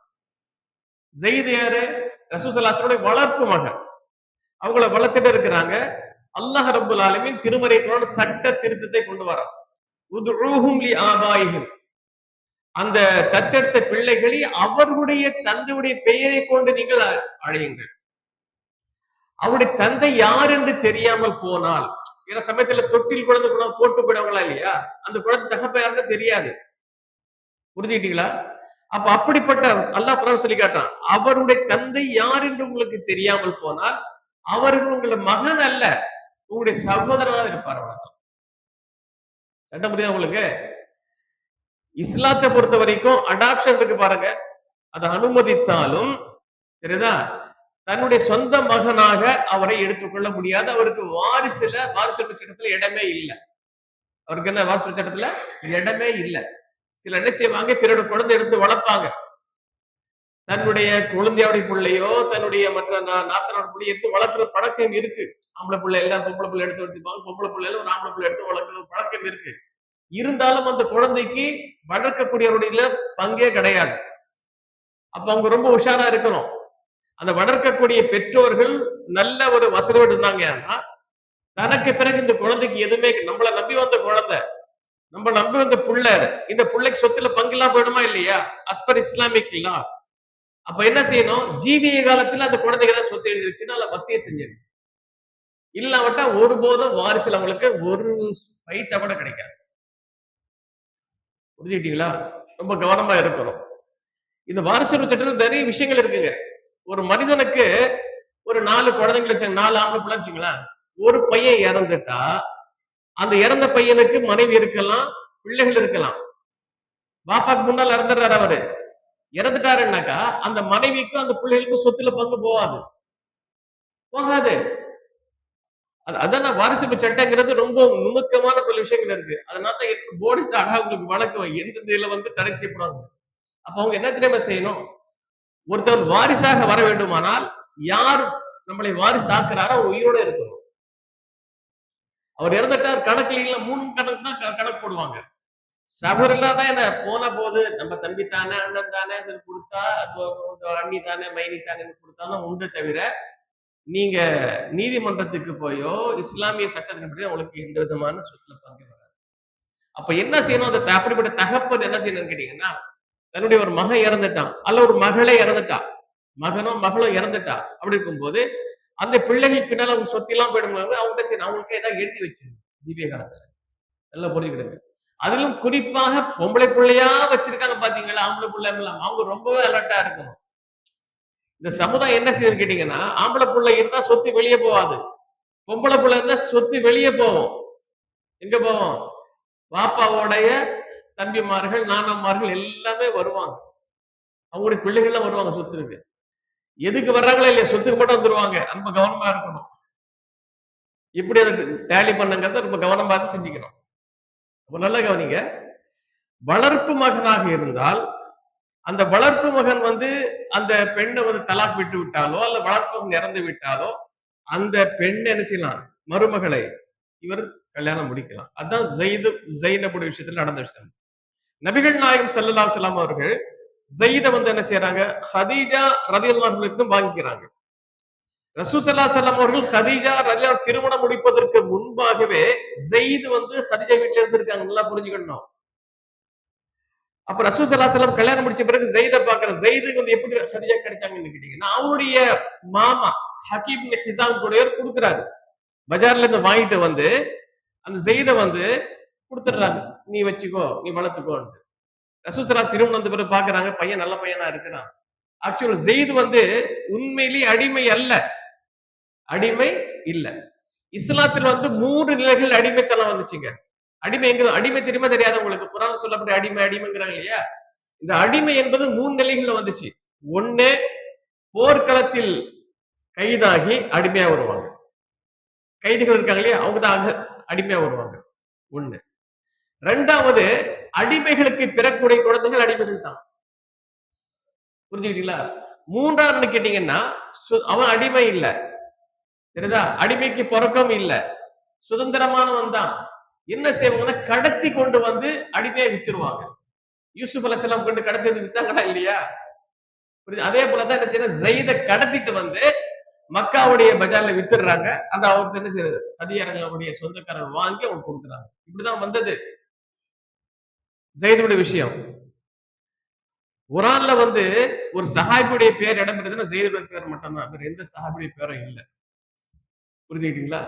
ஜெயிது யாரு? ரசூலுல்லாஹி ஸல்லல்லாஹு அலைஹி வஸல்லம் வளர்ப்பு மகன். அவங்கள வளர்த்துட்டு இருக்கிறாங்க. அல்லாஹ் ரப்பல் ஆலமீன் திருமறை குர்ஆன் சட்ட திருத்தத்தை கொண்டு வரான். உதுஊஹும் லி ஆபாயிஹிம், அந்த தத்தெடுத்த பிள்ளைகளை அவர்களுடைய தந்தையுடைய பெயரை கொண்டு நீங்கள் அழையுங்கள். அவருடைய தந்தை யார் என்று தெரியாமல் போனால், ஏன்னா சமயத்துல தொட்டில் குழந்தை போட்டு போயிடுவாங்களா இல்லையா, அந்த குழந்தை தகப்ப யாருன்னு தெரியாது. புரிஞ்சுக்கிட்டீங்களா? அப்ப அப்படிப்பட்ட அல்லாஹ் குர்ஆன் சொல்லி காட்டான், அவருடைய தந்தை யார் என்று உங்களுக்கு தெரியாமல் போனால் அவர்கள் உங்களை மகன் அல்ல, உங்களுடைய சகோதரராக இருப்பார். சட்டம் புரியுதா உங்களுக்கு? இஸ்லாத்தை பொறுத்த வரைக்கும் அடாப்ஷன் இருக்கு பாருங்க, அதை அனுமதித்தாலும் சரிதா, தன்னுடைய சொந்த மகனாக அவரை எடுத்துக்கொள்ள முடியாது. அவருக்கு வாரிசு சட்டத்துல இடமே இல்லை. அவருக்கு என்ன வாரிசு சட்டத்துல இடமே இல்லை. சில என்ன செய்வாங்க, பிறோட குழந்தை எடுத்து வளர்ப்பாங்க. தன்னுடைய குழந்தையோட பிள்ளையோ தன்னுடைய மற்ற நாத்தனோட பிள்ளைய எடுத்து வளர்க்குற பழக்கம் இருக்கு. ஆம்பளை பிள்ளை எல்லாம் பொம்பளை பிள்ளை எடுத்து வச்சுப்பாங்க, பொம்பளை பிள்ளைல ஒரு ஆம்பளை பிள்ளை எடுத்து வளர்க்குற பழக்கம் இருக்கு. இருந்தாலும் அந்த குழந்தைக்கு வளர்க்கக்கூடியவருடைய பங்கே கிடையாது. அப்ப அவங்க ரொம்ப உஷாரா இருக்கணும். அந்த வளர்க்கக்கூடிய பெற்றோர்கள் நல்ல ஒரு வசதியோடு இருந்தாங்கன்னா, தனக்கு பிறகு இந்த குழந்தைக்கு எதுவுமே நம்மள நம்பி வந்த குழந்தை, நம்ம நம்பி வந்த புள்ள, இந்த புள்ளைக்கு சொத்துல பங்கெல்லாம் போயிடுமா இல்லையா? அஸ்பர் இஸ்லாமிக் லா. அப்ப என்ன செய்யணும்? ஜீவிய காலத்துல அந்த குழந்தைக்கு ஏதாவது சொத்து எழுதி வச்சுன்னா அதுல வசிய செஞ்சிடணும். இல்லாவிட்டா ஒருபோதும் வாரிசுல அவங்களுக்கு ஒரு பைசா கூட கிடைக்காது. புரிஞ்சுக்கிட்டீங்களா? ரொம்ப கவனமா இருக்கணும். இந்த வாரிசுரிமை சட்டத்துல நிறைய விஷயங்கள் இருக்குங்க. ஒரு மனிதனுக்கு ஒரு 4 குழந்தைகள் வச்சாங்க, 4 ஆம்பளை பிள்ளை வச்சுங்களேன். ஒரு பையன் இறந்துட்டா, அந்த இறந்த பையனுக்கு மனைவி இருக்கலாம், பிள்ளைகள் இருக்கலாம். பாப்பாக்கு முன்னால் இறந்துடுறாரு அவரு. இறந்துட்டாருன்னாக்கா, அந்த மனைவிக்கும் அந்த பிள்ளைகளுக்கும் சொத்துல பங்கு போகாது. போகாது. அதான் வாரிசுரிமை சட்டங்கிறது ரொம்ப நுணுக்கமான பல விஷயங்கள் இருக்கு. அதனால தான் போர்டு அழகா உங்களுக்கு வழக்கம் எந்தெந்த இதுல தடை செய்யப்படுவாங்க. அப்ப அவங்க என்ன தெரியுமா செய்யணும்? ஒருத்தர் வாரிசாக வர வேண்டுமானால் யார் நம்மளை வாரிசாக்குறாரோ அவர் உயிரோட இருக்கணும். அவர் இறந்துட்டார் கணக்கு இல்ல 3 கணக்கு தான் கணக்கு போடுவாங்க. சபரில்லாத என்ன போன போது நம்ம தம்பி தானே அண்ணன் தானே சரி கொடுத்தா அண்ணி தானே மைனி தானே கொடுத்தாலும் உண்டு தவிர நீங்க நீதிமன்றத்துக்கு போயோ இஸ்லாமிய சட்டத்தின்படி உங்களுக்கு எந்த விதமான சொத்துல பங்கு வராது. அப்ப என்ன செய்யணும்? அந்த அப்படிப்பட்ட தகப்பன் என்ன செய்யணும்னு கேட்டீங்கன்னா, தன்னுடைய ஒரு மகன் இறந்துட்டான் அல்ல ஒரு மகளே இறந்துட்டா, மகனோ மகளோ இறந்துட்டா. அப்படி இருக்கும்போது அந்த பிள்ளைகள் பின்னால அவங்க சொத்திலாம் போயிடும்போது அவங்க அவங்களுக்கு ஏதாவது எழுதி வச்சிருங்க ஜீவிய காலத்துல. நல்லா புரிஞ்சுக்கிடுங்க. அதிலும் குறிப்பாக பொம்பளை பிள்ளையா வச்சிருக்காங்க பாத்தீங்களா, ஆம்பளை பிள்ளை எல்லாம் அவங்க ரொம்பவே அலர்ட்டா இருக்கணும். இந்த சமுதாயம் என்ன செய்யுது கேட்டீங்கன்னா, ஆம்பளை பிள்ளை இருந்தா சொத்து வெளியே போகாது, பொம்பளை பிள்ளை இருந்தா சொத்து வெளியே போவோம். எங்க போவோம்? பாப்பாவோடைய தம்பிமார்கள் நானம்மார்கள் எல்லாமே வருவாங்க, அவங்களுடைய பிள்ளைகள்லாம் வருவாங்க சொத்துக்கு. எதுக்கு வர்றாங்களா இல்லையா, சொத்துக்கு மட்டும் வந்துருவாங்க. ரொம்ப கவனமா இருக்கணும். இப்படி அதை டேலி பண்ணுங்கிறத ரொம்ப கவனமா செஞ்சுக்கணும். அப்ப நல்லா கவனிங்க. வளர்ப்பு மகனாக இருந்தால் அந்த வளர்ப்பு மகன் அந்த பெண்ணை தலாக் விட்டு விட்டாலோ அல்ல வளர்ப்பு மகன் இறந்து விட்டாலோ அந்த பெண் என்ன செய்யலாம்? மருமகளை இவர் கல்யாணம் முடிக்கலாம். அதான் ஜெயினபுடைய விஷயத்துல நடந்த விஷயம். நபிகள் நாயகம் ஸல்லல்லாஹு அலைஹி வஸல்லம் அவர்கள் ஜெயித என்ன செய்யறாங்க? ஹதீஜா ரலியல்லாஹு அன்ஹா வாங்கிக்கிறாங்க. ரசூல் ஸல்லல்லாஹு அலைஹி வஸல்லம் அவர்கள் ஹதீஜா ரலியல்லாஹு திருமணம் முடிப்பதற்கு முன்பாகவே ஜெயித் ஹதீஜா வீட்டுல இருந்திருக்காங்க. நல்லா புரிஞ்சுக்கணும். அப்ப ரசூல் ஸல்லல்லாஹு அலைஹி வஸல்லம் கல்யாணம் முடிச்ச பிறகு ஜெயித பாக்குற ஜெயிதுக்கு எப்படி ஹதீஜா கிடைச்சாங்கன்னு கேட்டீங்கன்னா, அவருடைய மாமா ஹக்கீம் இப்னு ஹிஸாம் கூடயர் கொடுக்குறாரு. பஜார்ல இருந்து வாங்கிட்டு அந்த ஜெயித கொடுத்துடுறாங்க. நீ வச்சுக்கோ, நீ வளர்த்துக்கோன்னு. ரசூல் ஸல்லல்லாஹு திருமணம் வந்த பிறகு பாக்குறாங்க, பையன் நல்ல பையனா இருக்கிறான். ஆக்சுவல் ஜெயித் உண்மையிலேயே அடிமை அல்ல, அடிமை இல்ல. இஸ்லாத்தில் 3 நிலைகள் அடிமைத்தனம் வந்துச்சுங்க. அடிமை எங்க அடிமை தெரியுமா தெரியாது உங்களுக்கு? குர்ஆன்ல சொல்லப்பட்ட அடிமை அடிமைங்கிறாங்க இல்லையா? இந்த அடிமை என்பது 3 நிலைகள்ல வந்துச்சு. ஒண்ணு, போர்க்களத்தில் கைதாகி அடிமையா வருவாங்க. கைதிகள் இருக்காங்க இல்லையா, அவங்க தான் அடிமையா வருவாங்க. ஒண்ணு. 2வது, அடிமைகளுக்கு பிறக்கூடிய குழந்தைகள் அடிமைகள் தான். புரிஞ்சுக்கிட்டீங்களா? 3வது கேட்டீங்கன்னா, அவன் அடிமை இல்ல, சரிதா? அடிமைக்கு பிறக்கம் இல்ல, சுதந்திரமானவன் தான். என்ன செய்வாங்கன்னா, கடத்தி கொண்டு அடிமையை வித்துருவாங்க. யூசுப் அலைஹிஸ்ஸலாம் கொண்டு கடத்தி வித்தாங்களா இல்லையா? அதே போலதான் என்ன செய்யணும், ஜெயித கடத்திட்டு மக்காவுடைய பஜார்ல வித்துடுறாங்க. அந்த அவருக்கு என்ன செய்யறது, ஹதியாரங்களுடைய சொந்தக்காரர் வாங்கி அவங்க கொடுக்குறாங்க. இப்படிதான் வந்தது ஜெயிதுடைய விஷயம். குர்ஆன்ல ஒரு சஹாபியுடைய பேர் இடம் பெறுதுன்னா ஜெயிதுடைய பேர் மட்டும்தான், வேற எந்த சஹாபியுடைய பேரும் இல்ல. புரிஞ்சுக்கிட்டீங்களா?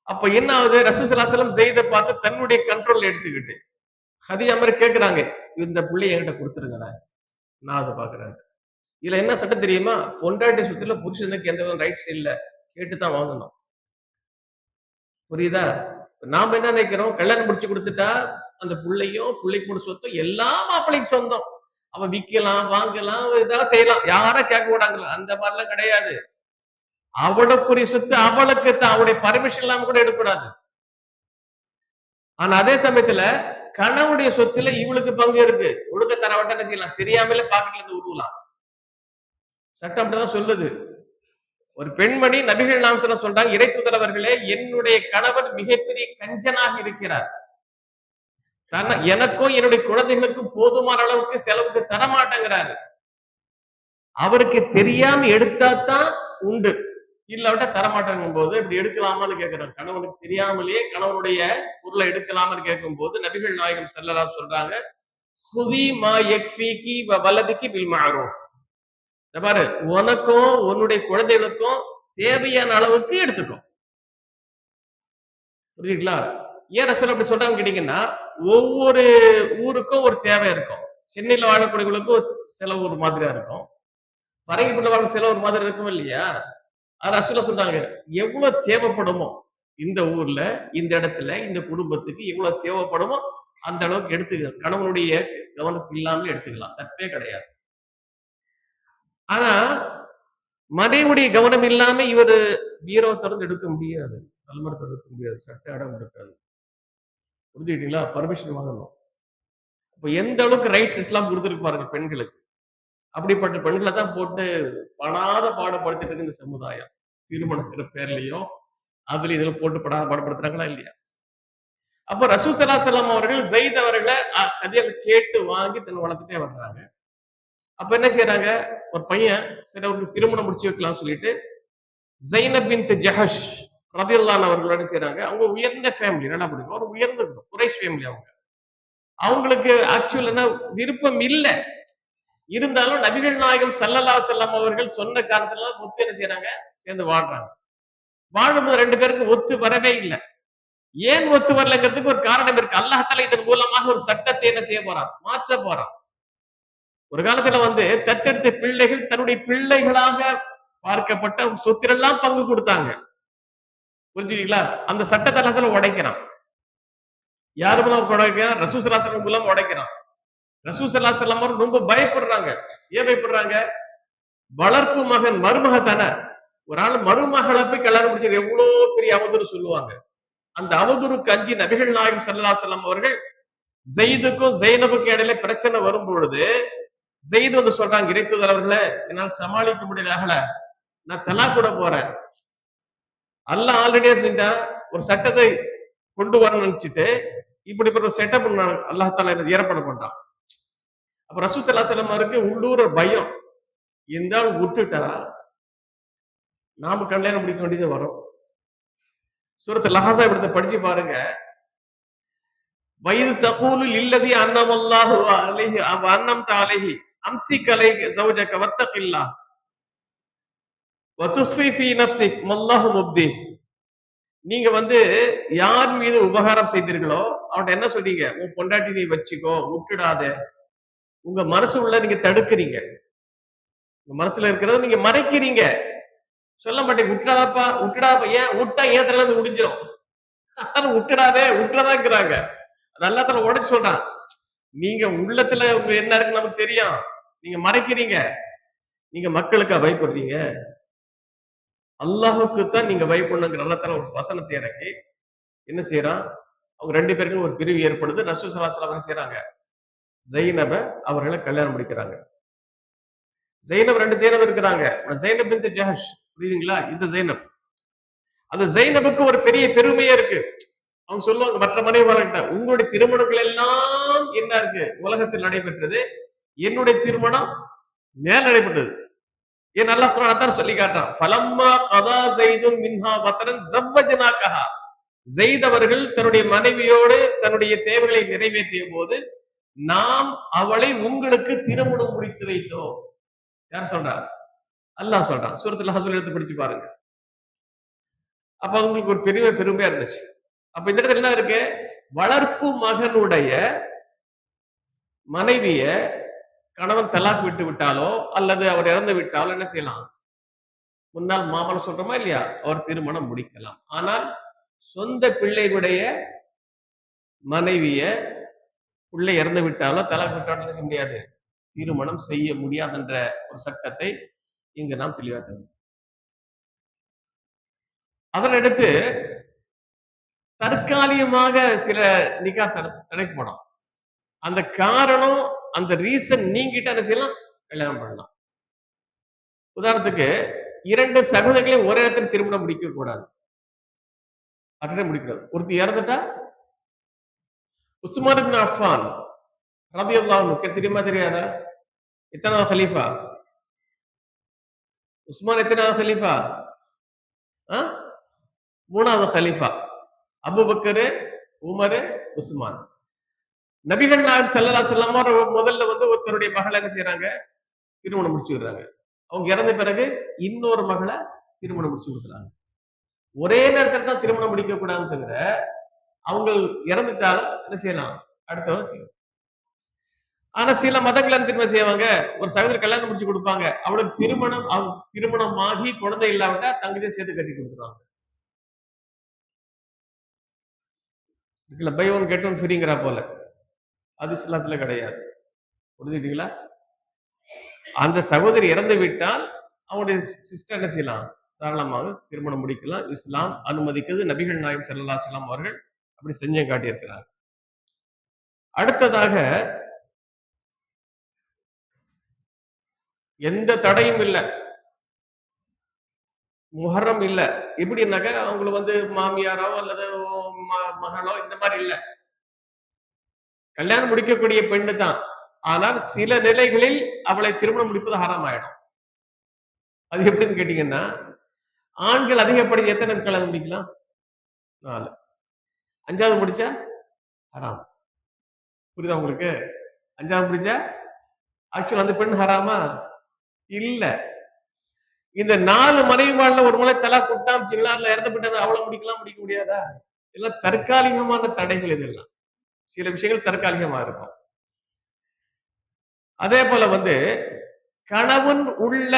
அப்ப என்ன ஆகுது, ரசூல் ஸல்லல்லாஹு அலைஹி வஸல்லம் ஜெயித பார்த்து தன்னுடைய கண்ட்ரோல்ல எடுத்துக்கிட்டு ஹதீஜா மாதிரி கேக்குறாங்க, இந்த பிள்ளைய என்கிட்ட கொடுத்துருங்க, நான் அதை பாக்குறேன். இதுல என்ன சட்டம் தெரியுமா? பொண்டாட்டி சொத்துல புருஷனுக்கு எந்த ரைட்ஸ் இல்ல, கேட்டுதான் வாங்கணும். புரியுதா? நாம என்ன நினைக்கிறோம், கல்யாணம் முடிச்சு கொடுத்துட்டா அந்த பிள்ளையும் பிள்ளைக்கு சொத்தும் எல்லா மாப்பிள்ளைக்கு சொந்தம், அவன் விக்கலாம் வாங்கலாம் இதெல்லாம் செய்யலாம், யாரும் கேட்க கூடாங்க. அந்த மாதிரிலாம் கிடையாது. அவளுக்குரிய சொத்து அவளுக்கு தான், அவளுடைய பர்மிஷன் இல்லாம கூட எடுக்கக்கூடாது. ஆனா அதே சமயத்துல கணவனுடைய சொத்துல இவளுக்கு பங்கு இருக்கு, ஒழுக்க தரவட்ட என்ன செய்யலாம், தெரியாமலே பாக்கெட்ல இருந்து உருவலாம். சட்டம் அப்படிதான் சொல்லுது. ஒரு பெண்மணி நபிகள் நாயகம் சொல்றாங்க, இறை தூதரவர்களே, என்னுடைய கணவர் மிகப்பெரிய கஞ்சனாக இருக்கிறார், எனக்கும் என்னுடைய குழந்தைகளுக்கும் போதுமான அளவுக்கு செலவுக்கு தரமாட்டேங்கிறாரு. அவருக்கு தெரியாம எடுத்தாதான் உண்டு, இல்லாவிட்டா தரமாட்டாங்கும் போது இப்படி எடுக்கலாமான்னு கேட்கிறார். கணவனுக்கு தெரியாமலேயே கணவனுடைய பொருளை எடுக்கலாமான்னு கேட்கும் போது நபிகள் நாயகம் ஸல்லல்லாஹு சொல்றாங்க, "குதி மா யக்ஃபீகி வ வலதிகி பில் மஅரூஃப்." இந்த பாரு, உனக்கும் உன்னுடைய குழந்தைகளுக்கும் தேவையான அளவுக்கு எடுத்துக்கோ. புரியுதுங்களா? ஏன் ரசூல் அப்படி சொல்றாங்க கேட்டீங்கன்னா, ஒவ்வொரு ஊருக்கும் ஒரு தேவை இருக்கும். சென்னையில வாழக்கூடியவங்களுக்கும் சில ஒரு மாதிரியா இருக்கும். பரங்கிப்பட்டு வாழ சில ஒரு மாதிரி இருக்கும் இல்லையா? அது ரசூலா சொல்றாங்க, எவ்வளவு தேவைப்படுமோ இந்த ஊர்ல, இந்த இடத்துல, இந்த குடும்பத்துக்கு எவ்வளவு தேவைப்படுமோ அந்த அளவுக்கு எடுத்துக்க. கணவனுடைய கவனத்துக்கு இல்லாமலே எடுத்துக்கலாம். தப்பே கிடையாது. ஆனா மனைவியுடைய கவனம் இல்லாம இவரு பீரோவ திறந்து எடுக்க முடியாது. அல்மாரி திறந்து எடுக்க முடியாது. சட்டை அடகு இருக்காது. புரிஞ்சுக்கிட்டீங்களா? பர்மிஷன் வாங்கணும். அப்ப எந்த அளவுக்கு ரைட்ஸ் இஸ்லாம் குடுத்திருக்கு பாருங்க பெண்களுக்கு. அப்படிப்பட்ட பெண்கள தான் போட்டு படாத பாடுபடுத்திட்டு இருக்கு இந்த சமுதாயம். திருமணத்தின் பேர்லயும், அதுல இதுல போட்டு படாத பாடுபடுத்துறாங்களா இல்லையா? அப்ப ரசூல் ஸல்லல்லாஹு அலைஹி வஸல்லம் அவர்கள் ஸைத் அவர்கள கதியல் கேட்டு வாங்கி தன் வளர்த்துட்டே வர்றாங்க. அப்ப என்ன செய்றாங்க? ஒரு பையன் சரி அவருக்கு திருமணம் முடிச்சு வைக்கலாம்னு சொல்லிட்டு ஸைனப் பின்த் ஜஹஷ் ரலியல்லாஹு அன்ஹா அவர்கள் என்ன செய்றாங்க? அவங்க உயர்ந்த ஃபேமிலி, நல்லா படிக்கும். ஒரு உயர்ந்த குறைஷ் ஃபேமிலி அவங்க. அவங்களுக்கு ஆக்சுவல் என்ன விருப்பம் இல்ல. இருந்தாலும் நபிகள் நாயகம் ஸல்லல்லாஹு அலைஹி வஸல்லம் அவர்கள் சொன்ன காரணத்துல ஒத்து என்ன செய்றாங்க? சேர்ந்து வாழ்றாங்க. வாழும்போது 2 பேருக்கும் ஒத்து வரவே இல்ல. ஏன் ஒத்து வரலங்கிறதுக்கு ஒரு காரணம் இருக்கு. அல்லாஹ் தஆலா இதன் மூலமாக ஒரு சட்டத்தை என்ன செய்ய போறான்? மாற்ற போறான். ஒரு காலத்துல தத்தெடுத்த பிள்ளைகள் தன்னுடைய பிள்ளைகளாக பார்க்கப்பட்ட சொத்திலெல்லாம் பங்கு கொடுத்தாங்க. புரிஞ்சுங்களா? அந்த சட்டத்தை அல்லாஹ் உடைக்கிறான். யாரு மூலம் உடைக்கிறான்? ரசூல் ஸல்லல்லாஹு அலைஹி வஸல்லம் மூலம் உடைக்கிறான். ரசூல் ஸல்லல்லாஹு அலைஹி வஸல்லம் அவர்கள் ரொம்ப பயப்படுறாங்க. ஏன் பயப்படுறாங்க? வளர்ப்பு மகன் மருமக தானே. ஒரு ஆள் மருமகளை போய் கல்யாணம் முடிச்சது எவ்வளவு பெரிய அவதூறு சொல்லுவாங்க. அந்த அவதூறுக்கு அஞ்சி நபிகள் நாயகம் ஸல்லல்லாஹு அலைஹி வஸல்லம் அவர்கள் ஸைதுக்கும் ஸைனபுக்கும் இடையில பிரச்சனை வரும் பொழுது ஸைத் சொல்றாங்க, இறை தூதர் அவர்களே, என்னால் சமாளிக்க முடியல, நான் தலாக் கூட போறேன். அல்லாஹ் ஆல்ரெடியே செஞ்சான், ஒரு சட்டத்தை கொண்டு வரணும்னு நினைச்சிட்டு இப்படி ஒரு செட்டப் அல்லாஹ் தஆலா ஏற்பாடு பண்றான். அப்ப ரசூல் ஸல்லல்லாஹு அலைஹி வஸல்லம் அவருக்கு உள்ளூர பயம், இருந்தாலும் விட்டுட்டா நாம கல்யாணம் முடிக்க வேண்டியது வரும். சூரத்துல் அஹ்ஸாப் எடுத்து படிச்சு பாருங்க. வயது தகூலு லில்லதி அன்னமல்லாஹு அலைஹி வ அன்னம்த அலைஹி அம்சிக் அலைஹி ஜௌஜக வத்தகில்லாஹ் வ துஃபி ஃபீ நஃப்ஸிக் மல்லாஹு முப்தி. நீங்க யார் மீது உபகாரம் செய்தீர்களோ அவன்கிட்ட என்ன சொல்றீங்க? உன் பொண்டாட்டி நீ வச்சுக்கோ, விட்டுடாத. உங்க மனசு உள்ள நீங்க தடுக்கிறீங்க. உங்க மனசுல இருக்கிறத நீங்க மறைக்கிறீங்க. சொல்ல மாட்டேங்க, விட்டுடாதப்பா, விட்டுடாதப்பா. ஏன் விட்டா ஏத்துல இருந்து முடிஞ்சிடும். விட்டுடாதே, விட்டுறதாங்கிறாங்க. அது அல்லாஹ் தஆலா உடைச்சு சொல்றான். நீங்க உள்ளத்துல என்ன இருக்குன்னு நமக்கு தெரியும். நீங்க மறைக்கிறீங்க. நீங்க மக்களுக்கா பயப்படுறீங்க? அல்லாஹ்வுக்கு தான் நீங்க பயப்படணுங்கிற அல்லாஹ் தஆலா ஒரு வசனத்தை இறக்கி என்ன செய்றான்? அவங்க 2 பேருக்கும் ஒரு பிரிவு ஏற்படுது. ரசூல் ஸல்லல்லாஹு அலைஹி வஸல்லம் என்ன செய்றாங்க? ஸைனப அவர்களை கல்யாணம் முடிக்கிறாங்க. ஸைனப் 2 ஸைனப் இருக்கிறாங்க. ஸைனப் பின்த் ஜஹஷ், புரியுதுங்களா? இந்த ஸைனப். அந்த ஸைனபுக்கு ஒரு பெரிய பெருமையே இருக்கு. அவங்க சொல்லுவாங்க மற்ற மனைவிமார்கிட்ட, உங்களுடைய திருமணங்கள் எல்லாம் என்ன இருக்கு? உலகத்தில் நடைபெற்றது. என்னுடைய திருமணம் மேல் நடைபெற்றது. ஏன் அல்லாஹ் குர்ஆன் அதான் சொல்லி காட்டுறான். ஃபலம்மா கதா ஸைதுன் மின்ஹா வத்ரன் ஸவ்வஜ்னாகஹா. ஸைத் அவர்கள் தன்னுடைய மனைவியோடு தன்னுடைய தேவைகளை நிறைவேற்றிய போது நாம் அவளை உங்களுக்கு திருமணம் முடித்து வைத்தோம். யார் சொல்றா? அல்லாஹ் சொல்றான். சூரத்துல் அஹ்ஸாப் எடுத்து படிச்சு பாருங்க. அப்ப அவங்களுக்கு ஒரு பெரிய பெருமையா இருந்துச்சு. அப்ப இந்த இடத்துல என்ன இருக்கு? வளர்ப்பு மகனுடைய மனைவிய கணவன் தலாக் விட்டு விட்டாலோ அல்லது அவர் இறந்து விட்டாலோ என்ன செய்யலாம்? முன்னாள் மாமல்ல சொல்றோமா இல்லையா? அவர் திருமணம் முடிக்கலாம். ஆனால் சொந்த பிள்ளைகளுடைய மனைவிய பிள்ளை இறந்து விட்டாலோ தலாக் விட்டாலோ என்ன செய்ய முடியாது? திருமணம் செய்ய முடியாது என்ற ஒரு சட்டத்தை இங்கு நாம் தெளிவாக தெரியும். அதனடுத்து தற்காலிகமாக சில நிக்கா தடைப்படும். அந்த காரணம், அந்த ரீசன் நீங்கிட்ட என்ன செய்யலாம்? கல்யாணம் பண்ணலாம். உதாரணத்துக்கு 2 சகோதரிகளையும் ஒரே இடத்துல திருமணம் முடிக்க கூடாது. அட்டனே முடிக்கிறது. ஒருத்தி இறந்துட்டா உஸ்மான் இப்னு அஃபான் ரலியல்லாஹு அன்ஹு தெரியுமா தெரியாதா? எத்தனாவது கலீஃபா? உஸ்மான் எத்தனாவது ஹலீஃபா? மூணாவது ஹலீஃபா. Abu Bakr, Umar, Usman. நபிகள் நாயகம் ஸல்லல்லாஹு அலைஹி வஸல்லம் முதல்ல ஒருத்தருடைய மகளை என்ன செய்யறாங்க? திருமணம் முடிச்சு விடுறாங்க. அவங்க இறந்த பிறகு இன்னொரு மகளை திருமணம் முடிச்சு கொடுக்குறாங்க. ஒரே நேரத்தில் தான் திருமணம் முடிக்க கூடாதுன்னு தவிர, அவங்க இறந்துட்டாலும் என்ன செய்யலாம்? அடுத்தவங்க செய்யலாம். ஆனா சில மதங்கள் என்ன திரும்ப செய்வாங்க? ஒரு சகோதரி கல்யாணம் முடிச்சு கொடுப்பாங்க. அவளுக்கு திருமணமாகி குழந்தை இல்லாவிட்டா தங்கத்தையும் சேர்த்து கட்டி கொடுத்துருவாங்க. பை ஒன் கெட் ஒன் ஃப்ரீங்கிறா போல. அது இஸ்லாத்துல கிடையாது. புரிஞ்சுக்கிட்டீங்களா? அந்த சகோதரி இறந்து விட்டால் அவனுடைய சிஸ்டர் என்ன செய்யலாம்? தாராளமாக திருமணம் முடிக்கலாம். இஸ்லாம் அனுமதிக்கிறது. நபிகள் நாயகம் ஸல்லல்லாஹு அலைஹி வஸல்லம் அவர்கள் அப்படி செஞ்சு காட்டியிருக்கிறார். அடுத்ததாக எந்த தடையும் இல்லை, முஹர்ரம் இல்ல. எப்படின்னாக்க அவங்களுக்கு மாமியாரோ அல்லது மகளோ இந்த மாதிரி இல்ல, கல்யாணம் முடிக்கக்கூடிய பெண்ணு தான். ஆனால் சில நிலைகளில் அவளை திருமணம் முடிப்பது ஹராம் ஆயிடும். அது எப்படின்னு கேட்டீங்கன்னா, ஆண்கள் அதிகப்படி எத்தனை கல்யாணம் முடிக்கலாம்? 4. 5வது முடிச்சா ஹராம். புரியுதா உங்களுக்கு? 5வது முடிச்சா ஆக்சுவல் அந்த பெண் ஹராமா இல்ல. இந்த 4 மனைவிமார்ல ஒரு முறை தலா கொடுத்தாச்சுங்களா, அதுல இறந்து போயிட்டா அவளை முடிக்கலாம், முடிக்க முடியாதா? இதெல்லாம் தற்காலிகமான தடைகள். இதெல்லாம் சில விஷயங்கள் தற்காலிகமா இருக்கும். அதே போல கணவன் உள்ள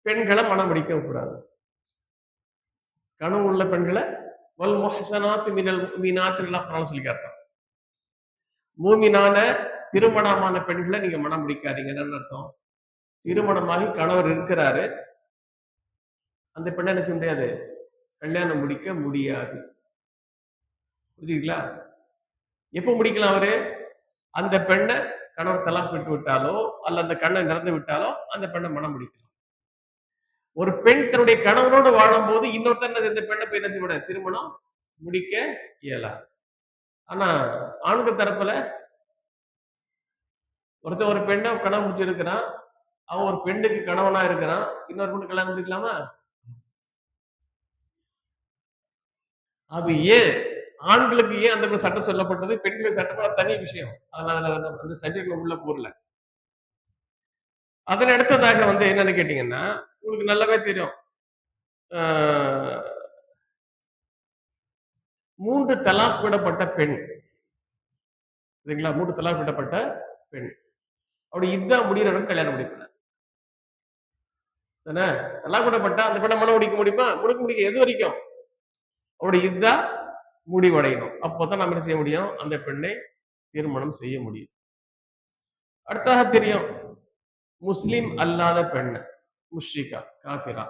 பெண்களை மனம் முடிக்க கூடாது. கணவன் உள்ள பெண்களை வல் முஹ்சனாத்து மினல் முஃமினாத் சொல்லி காட்டுறான். மூமினான திருமணமான பெண்களை நீங்க மனம் முடிக்காதீங்க. என்ன அர்த்தம்? திருமணமாகி கணவர் இருக்கிறாரு, அந்த பெண்ணை என்ன செய்ய முடியாது? கல்யாணம் முடிக்க முடியாது. புரியுதுங்களா? எப்ப முடிக்கலாம் அவரு? அந்த பெண்ணை கணவர் தலாக் விட்டு விட்டாலோ அல்ல அந்த கண்ணை நிறந்து விட்டாலோ அந்த பெண்ணை மனம் முடிக்கலாம். ஒரு பெண் தன்னுடைய கணவனோடு வாழும் போது இன்னொருத்தர் இந்த பெண்ணை போய் என்ன செய்ய திருமணம் முடிக்க இயலாது. ஆனா ஆண்கள் தரப்புல ஒருத்தர் ஒரு பெண்ணை கணவன் முடிச்சிருக்கிறான், அவன் ஒரு பெண்ணுக்கு கணவனா இருக்கிறான், இன்னொரு பெண்ணு கல்யாணம் முடிக்கலாமா? அது ஏன் ஆண்களுக்கு ஏன் அந்த சட்டம் சொல்லப்பட்டது, பெண்களுக்கு சட்டம் தனி விஷயம். அதனால அந்த சப்ஜெக்ட்ல உள்ள போர்ல. அதன் அடுத்ததாக என்னன்னு கேட்டீங்கன்னா, உங்களுக்கு நல்லாவே தெரியும், 3 தலாக் விடப்பட்ட பெண், சரிங்களா? 3 தலாக் விடப்பட்ட பெண் அப்படி இதா முடிகிறவன் கல்யாணம் முடிக்கல. தானே? தலாக் விடப்பட்டா அந்த பெண்ணை மனம் முடிக்க முடியுமா? முடிக்க எது வரைக்கும்? அவருடைய இதா முடிவடையணும். அப்போதான் நம்ம என்ன செய்ய முடியும்? அந்த பெண்ணை திருமணம் செய்ய முடியும். அடுத்தாக தெரியும், முஸ்லிம் அல்லாத பெண், முஷ்ரிகா, காஃபிரா,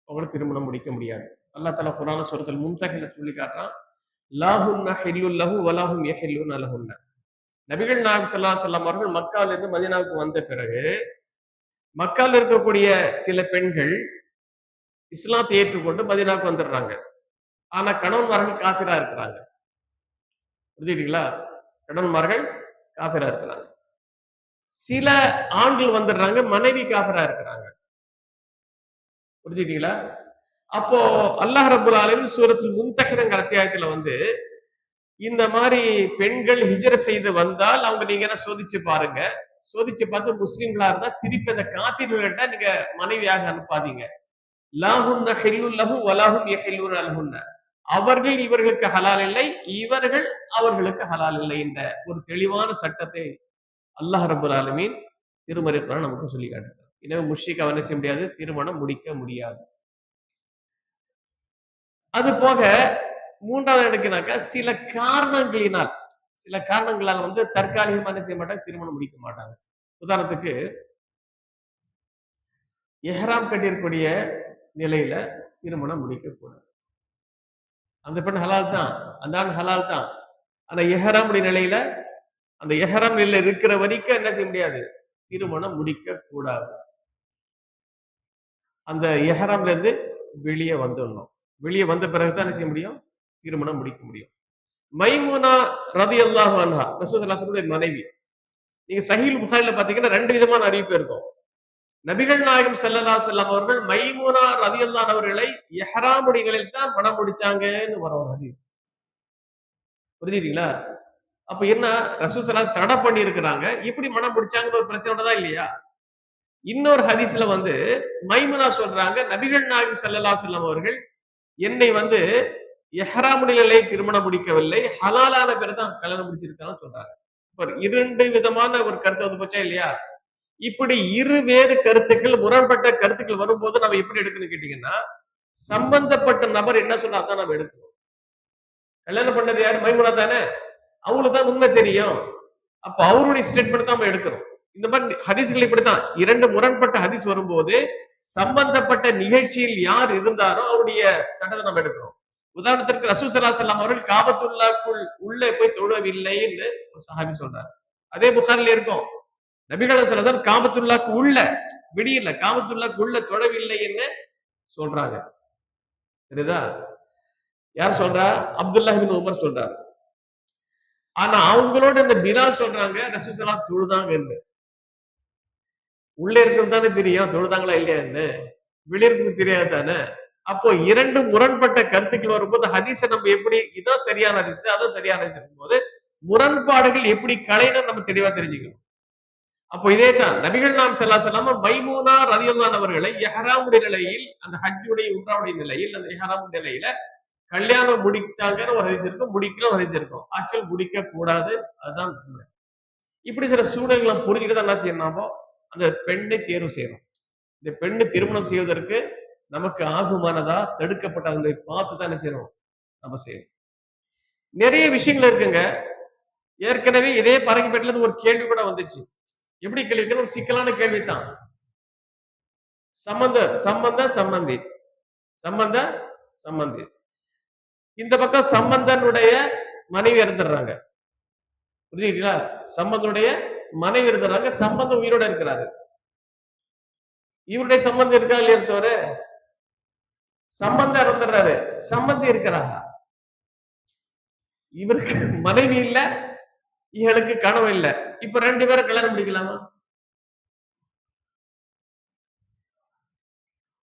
அவங்களுக்கு திருமணம் முடிக்க முடியாது. அல்லாஹ் தஆலா குர்ஆன் சூரத்துல் மும்தஹின சொல்லி காட்டுறான், லாஹுன்ன ஹில்லுல் லஹு வலஹும் யஹில்லுன லஹுன்ன. நபிகள் நாயகம் ஸல்லல்லாஹு அலைஹி வஸல்லம் அவர்கள் மக்காவில இருந்து மதீனாவுக்கு வந்த பிறகு மக்காவில் இருக்கக்கூடிய சில பெண்கள் இஸ்லாத்தை ஏற்றுக்கொண்டு மதீனாவுக்கு வந்துடுறாங்க. ஆனா கணவன்மார்கள் காஃபிரா இருக்கிறாங்க. புரிஞ்சுக்கிட்டீங்களா? கணவன்மார்கள் காஃபிரா இருக்கிறாங்க. சில ஆண்கள் வந்துடுறாங்க, மனைவி காஃபிரா இருக்கிறாங்க. புரிஞ்சுக்கிட்டீங்களா? அப்போ அல்லாஹ் ரப்பல் ஆலமீன் சூரத்துல் மும்தஹினங்கிற அத்தியாயத்துல இந்த மாதிரி பெண்கள் ஹிஜ்ரத் செய்து வந்தால் அவங்க நீங்க என்ன சோதிச்சு பாருங்க. சோதிச்சு பார்த்து முஸ்லிம்களா இருந்தா திருப்பி அந்த காஃபிர்கள்ட்ட நீங்க மனைவியாக அனுப்பாதீங்க. லாஹுன்ன ஹில்லுல் லஹு வலஹும் யஹில்லுன லஹுன்ன. அவர்கள் இவர்களுக்கு ஹலால் இல்லை, இவர்கள் அவர்களுக்கு ஹலால் இல்லை என்ற ஒரு தெளிவான சட்டத்தை அல்லாஹ் ரப்பல் ஆலமீன் திருமறை குர்ஆன் நமக்கு சொல்லி காட்டுறார். எனவே முஷ்ரிக் என்ன செய்ய முடியாது? திருமணம் முடிக்க முடியாது. அது போக 3வது எடுக்குனாக்க சில காரணங்களால் தற்காலிகமா என்ன செய்ய மாட்டாங்க? திருமணம் முடிக்க மாட்டாங்க. உதாரணத்துக்கு இஹ்ராம் கட்டியிருக்கக்கூடிய நிலையில திருமணம் முடிக்க கூடாது. அந்த பெண் ஹலால் தான், அந்த ஆண் ஹலால் தான். ஆனா இஹ்ராம் நிலையில அந்த இஹ்ராம் நிலையில இருக்கிற வரைக்கும் என்ன செய்ய முடியாது? திருமணம் முடிக்க கூடாது. அந்த இஹ்ராம்ல இருந்து வெளியே வந்துடணும். வெளியே வந்த பிறகுதான் என்ன செய்ய முடியும்? திருமணம் முடிக்க முடியும். மைமூனா ரலியல்லாஹு அன்ஹா, ரசூலுல்லாஹி ஸல்லல்லாஹு அலைஹி வஸல்லம் மனைவி. நீங்க சஹீஹ் புகாரில பாத்தீங்கன்னா 2 விதமான அறிவிப்பு இருக்கும். நபிகள் நாயகம் ஸல்லல்லாஹு அலைஹி வஸல்லம் அவர்கள் மைமூனா ரலியல்லாஹு அவர்களை இஹ்ராமுடைய நிலையில் தான் மணம் முடிச்சாங்கன்னு வரும் ஒரு ஹதீஸ். புரிஞ்சுட்டீங்களா? அப்ப என்ன, ரசூல் ஸல்லல்லாஹு அலைஹி வஸல்லம் தடை பண்ணி இருக்கிறாங்க. இப்படி மணம் முடிச்சாங்கன்னு ஒரு பிரச்சனை உண்டதா இல்லையா? இன்னொரு ஹதீஸ்ல வந்து மைமுனா சொல்றாங்க, நபிகள் நாயகம் ஸல்லல்லாஹு அலைஹி வஸல்லம் அவர்கள் என்னை வந்து இஹ்ராம் நிலையிலே திருமணம் முடிக்கவில்லை, ஹலாலான பிறகு தான் கல்யாணம் முடிச்சிருக்காங்கன்னு சொல்றாங்க. இப்ப 2 விதமான ஒரு கருத்து வந்து போச்சா இல்லையா? இப்படி இரு வேறு கருத்துக்கள், முரண்பட்ட கருத்துக்கள் வரும்போது நம்ம எப்படி எடுக்கணும்னு கேட்டீங்கன்னா, சம்பந்தப்பட்ட நபர் என்ன சொன்னா அதான் நம்ம எடுக்கணும். கல்யாணம் பண்ணது யாரு? மைமுனா தானே? அவங்களுக்கு தான் உண்மை தெரியும். அப்ப அவருடைய ஸ்டேட்மெண்ட் தான் நம்ம எடுக்கணும். இந்த மாதிரி ஹதீஸ்கள் இப்படித்தான். 2 முரண்பட்ட ஹதீஸ் வரும்போது சம்பந்தப்பட்ட நிகழ்ச்சியில் யார் இருந்தாரோ அவருடைய சட்டத்தை நம்ம எடுக்கிறோம். உதாரணத்திற்கு ரசூல் ஸல்லல்லாஹு அலைஹி வஸல்லம் அவர்கள் காபத்துல்லாஹ்க்குள் உள்ளே போய் தொழவில்லைன்னு ஒரு சஹாபி சொல்றாரு. அதே புகாரில இருக்கும். நபிகள் ஸல்லல்லாஹு அலைஹி வஸல்லம் காபத்துல்லாஹ்க்கு உள்ள, வெளியில காபத்துல்லாஹ்க்கு உள்ள தொழவில்லைன்னு சொல்றாங்க. சரிதா? யார் சொல்றா? அப்துல்லாஹ் இப்னு உமர் சொல்றாரு. ஆனா அவங்களோட இந்த பிலால் சொல்றாங்க ரசூல் ஸல்லல்லாஹு அலைஹி வஸல்லம் தொழுதாங்கன்னு. உள்ள இருக்கிறது தானே தெரியும் தொழுதாங்களா இல்லையான்னு. வெளிய இருக்கிறது தெரியாது தானே. அப்போ 2 முரண்பட்ட கருத்துக்கள் வரும்போது ஹதீஸை நம்ம எப்படி இதான் சரியான ஹதீஸ், அதான் சரியான ஹதீஸ் இருக்கும்போது முரண்பாடுகள் எப்படி களையணும் நம்ம தெளிவா தெரிஞ்சுக்கணும். அப்போ இதே தான் நபிகள் நாயகம் ஸல்லல்லாஹு அலைஹி வஸல்லம் மைமூனா ரலியல்லாஹு அவர்களை இஹ்ராமுடைய நிலையில், அந்த ஹஜ்ஜுடைய உம்ராவுடைய நிலையில், அந்த இஹ்ராம் நிலையில கல்யாணம் முடிச்சாங்கன்னு ஒரு ஹதீஸ் இருக்கும், முடிக்கல ஒரு ஹதீஸ் இருக்கும். ஆக்சுவல் முடிக்க கூடாது, அதுதான் உண்மை. இப்படி சில சூழ்நிலைகளை புரிஞ்சுட்டு தான் என்ன செய்யணுமோ அந்த பெண்ணை தேர்வு செய்யணும். இந்த பெண்ணை திருமணம் செய்வதற்கு நமக்கு ஆகுமானதா, தடுக்கப்பட்டவங்களை பார்த்து தான் என்ன செய்யணும் நம்ம செய்யணும். நிறைய விஷயங்கள் இருக்குங்க. ஏற்கனவே இதே பரங்கிப்பேட்டில இருந்து ஒரு கேள்வி கூட வந்துச்சு. எப்படி கேள்வி? ஒரு சிக்கலான கேள்விதான். சம்பந்தி சம்பந்த சம்பந்தி இந்த பக்கம் சம்பந்தனுடைய மனைவி இறந்துடுறாங்க. புரியுதுங்களா? சம்பந்தனுடைய மனைவி இறந்துடுறாங்க, சம்பந்தம் உயிரோட இருக்கிறாரு. இவருடைய சம்பந்தம் இருக்கா இல்லையா? தவிர சம்பந்தம் இறந்துடுறாரு, சம்பந்தி இருக்கிறாங்க. இவருக்கு மனைவி இல்ல, இவளுக்கு கனவு இல்ல. இப்ப 2 பேரும் கல்யாணம் முடிக்கலாமா?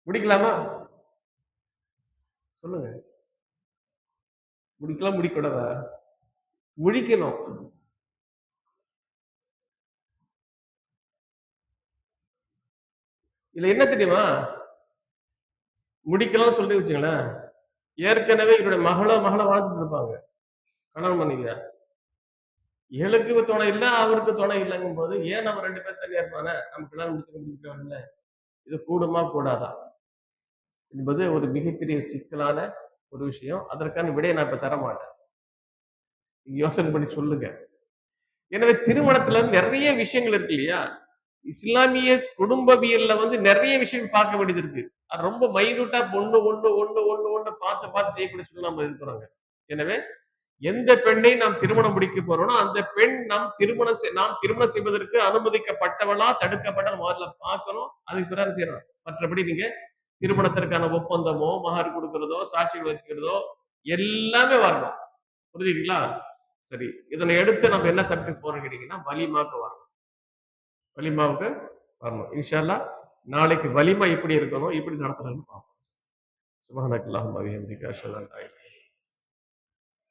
முடிக்கலாமா? சொல்லுங்க. முடிக்கலாம், முடிக்கூடாதா? முடிக்கணும். இதுல என்ன தெரியுமா? முடிக்கலாம்னு சொல்லி வச்சுங்களேன், ஏற்கனவே இவருடைய மகள வாழ்ந்துட்டு இருப்பாங்க. கணவன் மனைவியா. இவளுக்கு துணை இல்ல, அவருக்கு துணை இல்லைங்கும் போது ஏன் நம்ம 2 பேரும் தனியா இருப்பானே? நம்ம கல்யாணம் முடிச்சுக்கலாம்ல. இது கூடுமா கூடாதா என்பது ஒரு மிகப்பெரிய சிக்கலான ஒரு விஷயம். அதற்கான விடையை நான் இப்ப தர மாட்டேன். நீங்க யோசனை பண்ணி சொல்லுங்க. எனவே திருமணத்துல நிறைய விஷயங்கள் இருக்கு இல்லையா? இஸ்லாமிய குடும்பவியல்ல வந்து நிறைய விஷயங்கள் பார்க்க வேண்டியது இருக்கு. அது ரொம்ப மைன்யூட்டா ஒண்ணு பார்த்து செய்யக்கூடிய சூழ்நிலை நம்ம இருக்கிறோங்க. எனவே எந்த பெண்ணை நாம் திருமணம் முடிக்க போறோம்னா, அந்த பெண் நாம் திருமணம் செய்வதற்கு அனுமதிக்கப்பட்டவளா, தடுக்கப்பட்டவளா முதல்ல பார்க்கணும். அதுக்கு பிறகு செய்யணும். மற்றபடி நீங்க திருமணத்திற்கான ஒப்பந்தமோ, மஹர் கொடுக்கிறதோ, சாட்சிகள் வச்சுக்கிறதோ எல்லாமே வரணும். புரியுதுங்களா? சரி. இதனை எடுத்து நம்ம என்ன சப்ஜெக்ட் போறோம் கேட்டீங்கன்னா, வலிமாவுக்கு வரணும். வலிமாவுக்கு வரணும். இன்ஷா அல்லாஹ் நாளைக்கு வலிமா எப்படி இருக்கணும், எப்படி நடத்தணும்னு பார்ப்போம். சுப்ஹானக்கல்லாஹும்ம வ பிஹம்திக அஷ்ஹது அன் லா இலாஹ